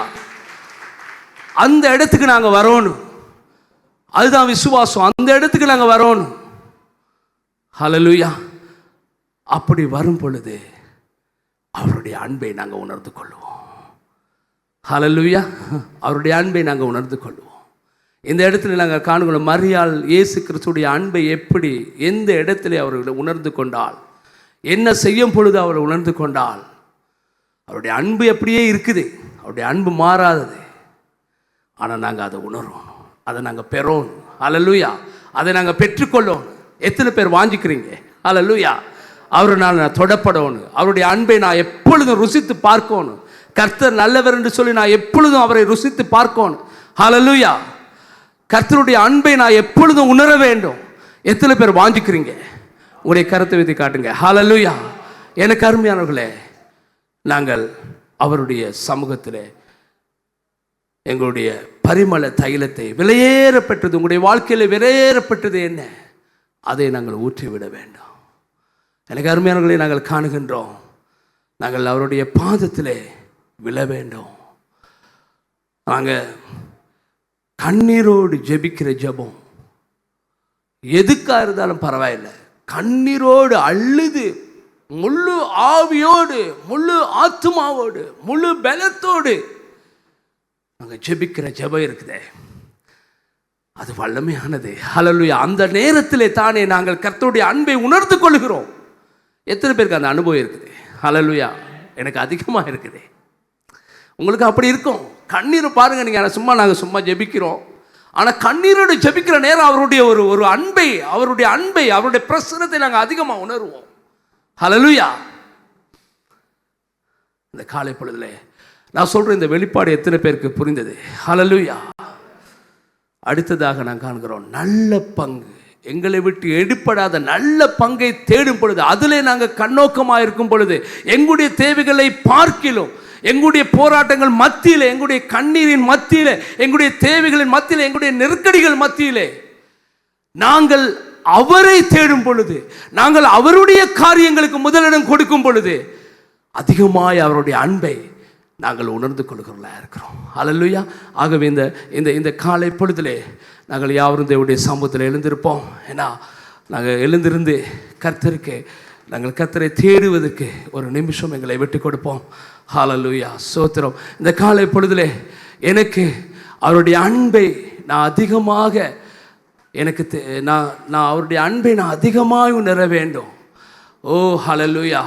அந்த இடத்துக்கு நாங்கள் வரணும். அதுதான் விசுவாசம். அந்த இடத்துக்கு நாங்கள் வரணும். ஹல்லேலூயா. அப்படி வரும் பொழுது அவருடைய அன்பை நாங்கள் உணர்ந்து கொள்வோம். ஹல்லேலூயா. அவருடைய அன்பை நாங்கள் உணர்ந்து கொள்வோம். இந்த இடத்துல நாங்கள் காணுகிறோம், மரியாள் இயேசு கிறிஸ்துடைய அன்பை எப்படி எந்த இடத்துல அவர்களை உணர்ந்து கொண்டால், என்ன செய்யும் பொழுது அவர் உணர்ந்து கொண்டால், அவருடைய அன்பு அப்படியே இருக்குது, அவருடைய அன்பு மாறாதது. ஆனால் நாங்கள் அதை உணர்வோம், அதை நாங்கள் பெறோம். ஹல்லேலூயா. அதை நாங்கள் பெற்றுக்கொள்ளோம். எத்தனை பேர் வாஞ்சிக்கிறீங்க? ஹல்லேலூயா. அவரை நான் தொடப்படணும், அவருடைய அன்பை நான் எப்பொழுதும் ருசித்து பார்க்கணும். கர்த்தர் நல்லவர் என்று சொல்லி நான் எப்பொழுதும் அவரை ருசித்து பார்க்கணும். ஹல்லேலூயா. கர்த்தருடைய அன்பை நான் எப்பொழுதும் உணர வேண்டும். எத்தனை பேர் வாஞ்சிக்கிறீங்க? உங்களுடைய கருத்தை வைத்து காட்டுங்க. ஹல்லேலூயா. எனக்கு அருமையானவர்களே, நாங்கள் அவருடைய சமூகத்தில் எங்களுடைய பரிமள தைலத்தை விலையேறப்பட்டது, உங்களுடைய வாழ்க்கையில் விலையேறப்பட்டது என்ன, அதை நாங்கள் ஊற்றிவிட வேண்டும். எனக்கு அருமையானவர்களை, நாங்கள் காணுகின்றோம், நாங்கள் அவருடைய பாதத்திலே விழ வேண்டும். நாங்கள் கண்ணீரோடு ஜெபிக்கிற ஜெபம் எதுக்காக இருந்தாலும் பரவாயில்லை, கண்ணீரோடு அழுது முழு ஆவியோடு முழு ஆத்துமாவோடு முழு பலத்தோடு நாங்கள் ஜெபிக்கிற ஜெபம் இருக்குதே, அது வல்லமையானது. ஹல்லேலூயா. அந்த நேரத்திலே தானே நாங்கள் கர்த்தருடைய அன்பை உணர்ந்து கொள்கிறோம். எத்தனை பேருக்கு அந்த அனுபவம் இருக்குது? ஹல்லேலூயா. எனக்கு அதிகமாக இருக்குது. உங்களுக்கு அப்படி இருக்கும். கண்ணீரை பாருங்கள், நீங்கள் நாங்கள் சும்மா ஜெபிக்கிறோம், ஆனால் கண்ணீரோடு ஜெபிக்கிற நேரம் அவருடைய ஒரு அன்பை, அவருடைய பிரசன்னத்தை நாங்கள் அதிகமாக உணர்வோம். ஹல்லேலூயா. இந்த காலை பொழுதுல நான் சொல்கிறேன், இந்த வெளிப்பாடு எத்தனை பேருக்கு புரிந்தது? ஹல்லேலூயா. அடுத்ததாக நான் காண்கிறோம், நல்ல பங்கு, எங்களை விட்டு எடுப்படாத நல்ல பங்கை தேடும் பொழுது, அதிலே நாங்கள் கண்ணோக்கமாக இருக்கும் பொழுது, எங்களுடைய தேவைகளை பார்க்கிலும், எங்களுடைய போராட்டங்கள் மத்தியில், எங்களுடைய கண்ணீரின் மத்தியில், எங்களுடைய தேவைகளின் மத்தியில், எங்களுடைய நெருக்கடிகள் மத்தியிலே நாங்கள் அவரை தேடும் பொழுது, நாங்கள் அவருடைய காரியங்களுக்கு முதலிடம் கொடுக்கும் பொழுது, அதிகமாய் அவருடைய அன்பை நாங்கள் உணர்ந்து கொள்கிறவர்களா இருக்கிறோம். ஹல்லேலூயா. ஆகவே இந்த காலை பொழுதிலே நாங்கள் யாவரும் தேவனுடைய சமூகத்தில் எழுந்திருப்போம். ஏன்னா நாங்கள் எழுந்திருந்து நாங்கள் கர்த்தரை தேடுவதற்கு ஒரு நிமிஷம் எங்களை விட்டு கொடுப்போம். ஹல்லேலூயா. ஸ்தோத்திரம். இந்த காலை பொழுதிலே எனக்கு அவருடைய அன்பை நான் அதிகமாக நான் அவருடைய அன்பை நான் அதிகமாக உணர வேண்டும். ஓ ஹல்லேலூயா.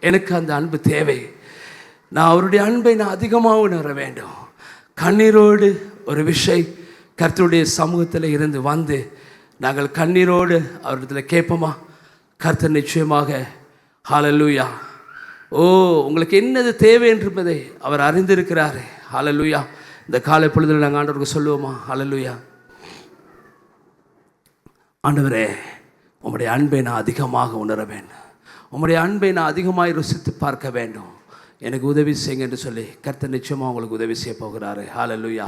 எனக்கு அந்த அன்பு தேவை. நான் அவருடைய அன்பை நான் அதிகமாக உணர வேண்டும். கண்ணீரோடு ஒரு விஷயம் கர்த்தருடைய சமூகத்தில் இருந்து வந்து நாங்கள் கண்ணீரோடு அவரிடத்தில் கேட்போமா? கர்த்தர் நிச்சயமாக ஹல்லேலூயா. ஓ, உங்களுக்கு என்னது தேவை என்பதை அவர் அறிந்திருக்கிறார். ஹல்லேலூயா. இந்த காலை பொழுதில் நாங்கள் ஆண்டவருக்கு சொல்லுவோமா? ஹல்லேலூயா. ஆண்டவரே, உம்முடைய அன்பை நான் அதிகமாக உணர வேண்டும், உம்முடைய அன்பை நான் அதிகமாக ருசித்து பார்க்க வேண்டும், எனக்கு உதவி செய்யுங்க என்று சொல்லி கர்த்தர் நிச்சயமாக உங்களுக்கு உதவி செய்ய போகிறாரு. ஹல்லேலூயா.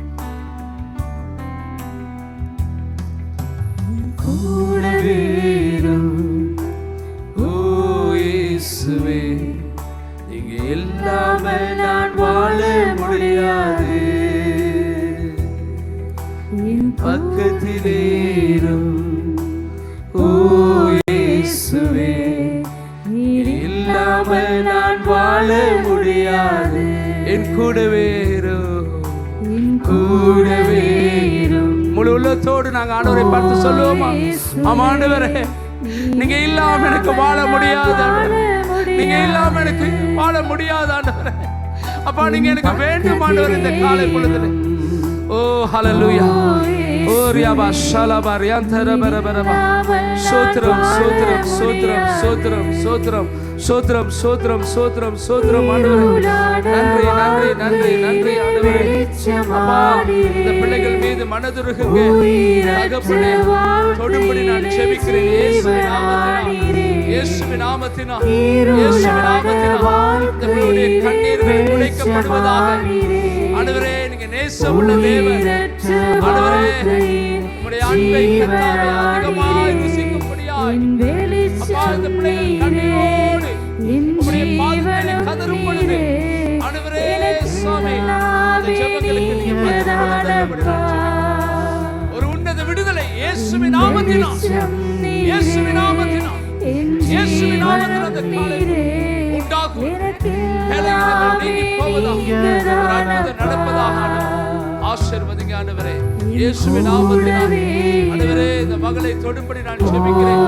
நீங்க இல்லாமல் நான் வாழ முடியாது, பக்கத்திலே இல்லாமல் நான் வாழ முடியாது, என் கூடவே முழு உள்ளத்தோடு நாங்கள் ஆண்டவரை பார்த்து சொல்லுவோமா? ஆமா ஆண்டவரே, நீங்க இல்லாம எனக்கு வாழ முடியாது, நீங்க இல்லாம எனக்கு வாழ முடியாது ஆண்டவரே. அப்பா, நீங்க எனக்கு வேண்டும் ஆண்டவரே இந்த காலை பொழுதுல. ஓ ஹல்லேலூயா. ஓ ரியாபா ஷலபா ரியாந்தரபரபரபா. ஸ்தோத்திரம் ஸ்தோத்திரம் ஸ்தோத்திரம் ஸ்தோத்திரம் ஸ்தோத்திரம் ஸ்தோத்திரம் ஸ்தோத்திரம் ஸ்தோத்திரம் ஸ்தோத்திரம் ஆண்டவரே. நன்றி நன்றி நன்றி நன்றி ஆண்டவரே. அப்பா, இந்த பிள்ளைகள் மீது மனதுருகுங்க தகப்பனே, தொடும்படி நான் ஜெபிக்கிறேன் இயேசுவின் நாமத்தினால், இயேசுவின் நாமத்தினால் இந்த பிள்ளைகளுடைய கண்ணீர்கள் துடைக்கப்படுவதாக. ஆண்டவரே, நீங்க நேசமுள்ள தேவன் ஆண்டவரே, உம்முடைய அன்பை கர்த்தாவே அதிகமாய் ருசிக்கும்படியாய் அப்பா, இந்த பிள்ளைகள் கண்ணீரோடு உம்முடைய பாதத்திலே கதறும் பொழுது ஆண்டவரே சுவாமி, இந்த ஜெபங்களுக்கு நீங்க பதில் ஒரு உன்னத விடுதலை இயேசுவின் நாமத்தினால், இயேசுவின் நாமத்தினால், இயேசுவின் நாமத்தினால் அந்த காலை உண்டாகும். ஆசீர்வதிங்க ஆண்டவரே. இயேசுவின் நாமத்தினாலே ஆண்டவரே இந்த மகளை தொடும்படி நான் ஜெபிக்கிறேன்.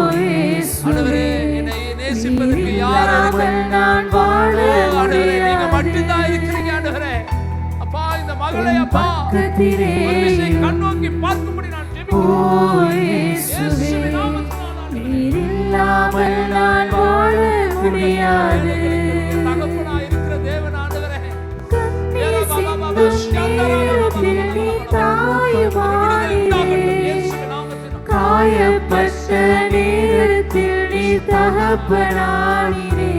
ஆண்டவரே என்னை நேசிப்பதற்கு யார் நான் வாழ ஆண்டவரே நீங்க மட்டும்தான் இருக்கிறீங்க ஆண்டவரே. அப்பா இந்த மகளை அப்பா ஒரு விஷயம் கண்ணோக்கி பார்க்கும்படி நான் ஜெபிக்கிறேன். இயேசுவின் நாமத்தினாலே நீர் இல்லாமல் நான் வாழ முடியாது. தகப்பனாய் இருக்கிற தேவன் ஆண்டவரே, கண்ணீர் சிந்தும் நேரத்தில் நீ தாயுமானீரே. காயப்பட்ட நேரத்தில் நீ தகப்பனானீரே.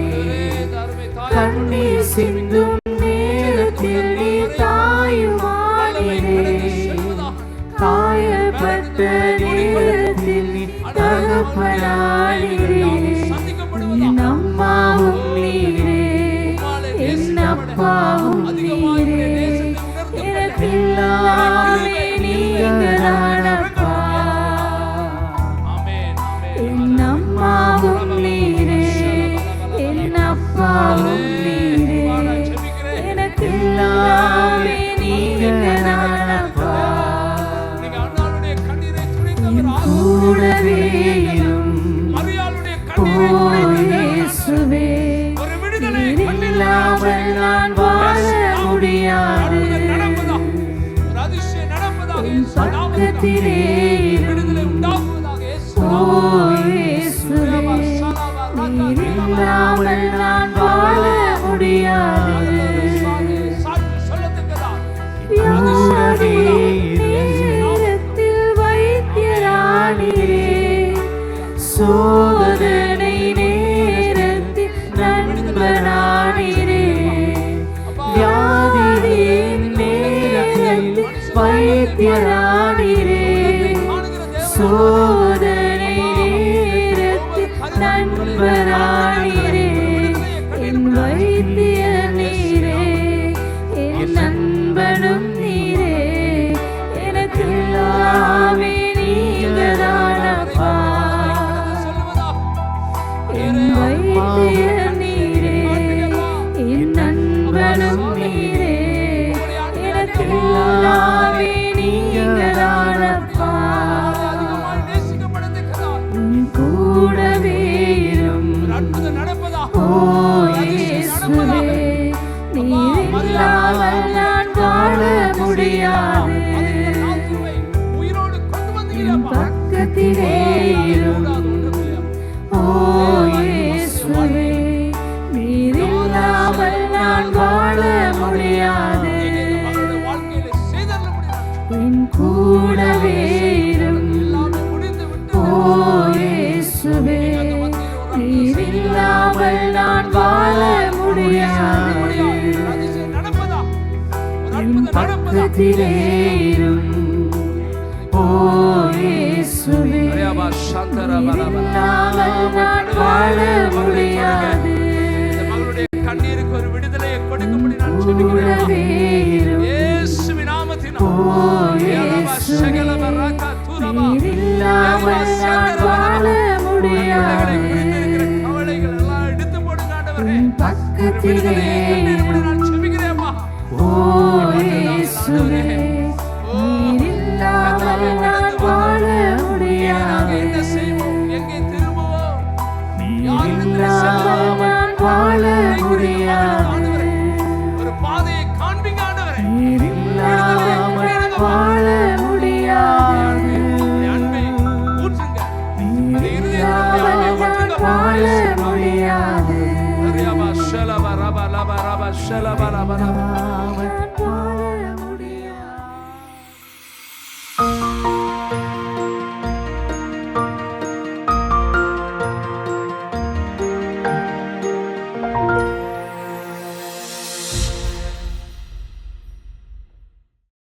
கண்ணீர் சிந்தும் நேரத்தில் நீ தாயுமானீரே. காயப்பட்ட நேரத்தில் நீ தகப்பனானீரே. என் அம்மாவும் நீரே, என் அப்பாவும் நீரே, எனக்கெல்லாமே நீங்கதானப்பா. என் அம்மாவும் நீரே, என் அப்பாவும் நீரே, எனக்கெல்லாமே நீங்கதானப்பா. கூடவே இரும் இயேசுவே. நீர் இல்லாமல் நான் வாழ முடியாது. பக்கத்திலே இரும் இயேசுவே. நீர் இல்லாமல் நான் வாழ முடியாது. கூடவே நேரத்தில் வைத்தியரானீரே. சோதனை நேரத்தில் நண்பனானீரே. வியாதியின் நேரத்தில் வைத்தியரானீரே. சோதனை நேரத்தில் நண்பனானீரே. என் வைத்திய நீரே, என் நண்பனும் நீரே, எனக்கெல்லாமே நீங்கதானப்பா. என் வைத்திய நீரே, என் நண்பனும் நீரே, எனக்கெல்லாமே நீங்கதானப்பா. உன் கூடவே இரும் இயேசுவே. நீர் இல்லாமல் நான் வாழ முடியாது. என் பக்கத்திலே இரும் இயேசுவே. நீர் இல்லாமல் நான் வாழ முடியாது. என் கூடவே இரும் இயேசுவே. நீர் இல்லாமல் நான் வாழ முடியாது. என் பக்கத்திலே இரும் இயேசுவே. நீர் இல்லாமல் நான் வாழ முடியாது. கண்ணீருக்கு ஒரு விடுதலையை கொடுக்கும்படி நான் கூடவே இரும் இயேசுவின் நாமத்தினால் இயேசுவே. நீர் இல்லாமல் நான் வாழ முடியாது. கவலைகள் எல்லாம் எடுத்து போடுங்க ஆண்டவரே. உன் பக்கத்திலே நான் ஜெபிக்கிறேன்ப்பா. இயேசுவே. நீர் இல்லாமல் நான் வாழ முடியாது. என்ன செய்வோம், எங்கே திரும்புவோம், நீர் இல்லாமல் நான் வாழ முடியாது. ஒரு பாதையை காண்பிங்க ஆண்டவரே. நீர் இல்லாமல் வாழ முடியாது. அன்பை ஊற்றுங்க. நீர் இல்லாமல் நான் வாழ முடியாது. ரபா ஷலபா ரபா லபா ரபா ஷலபா ரபா ரபா.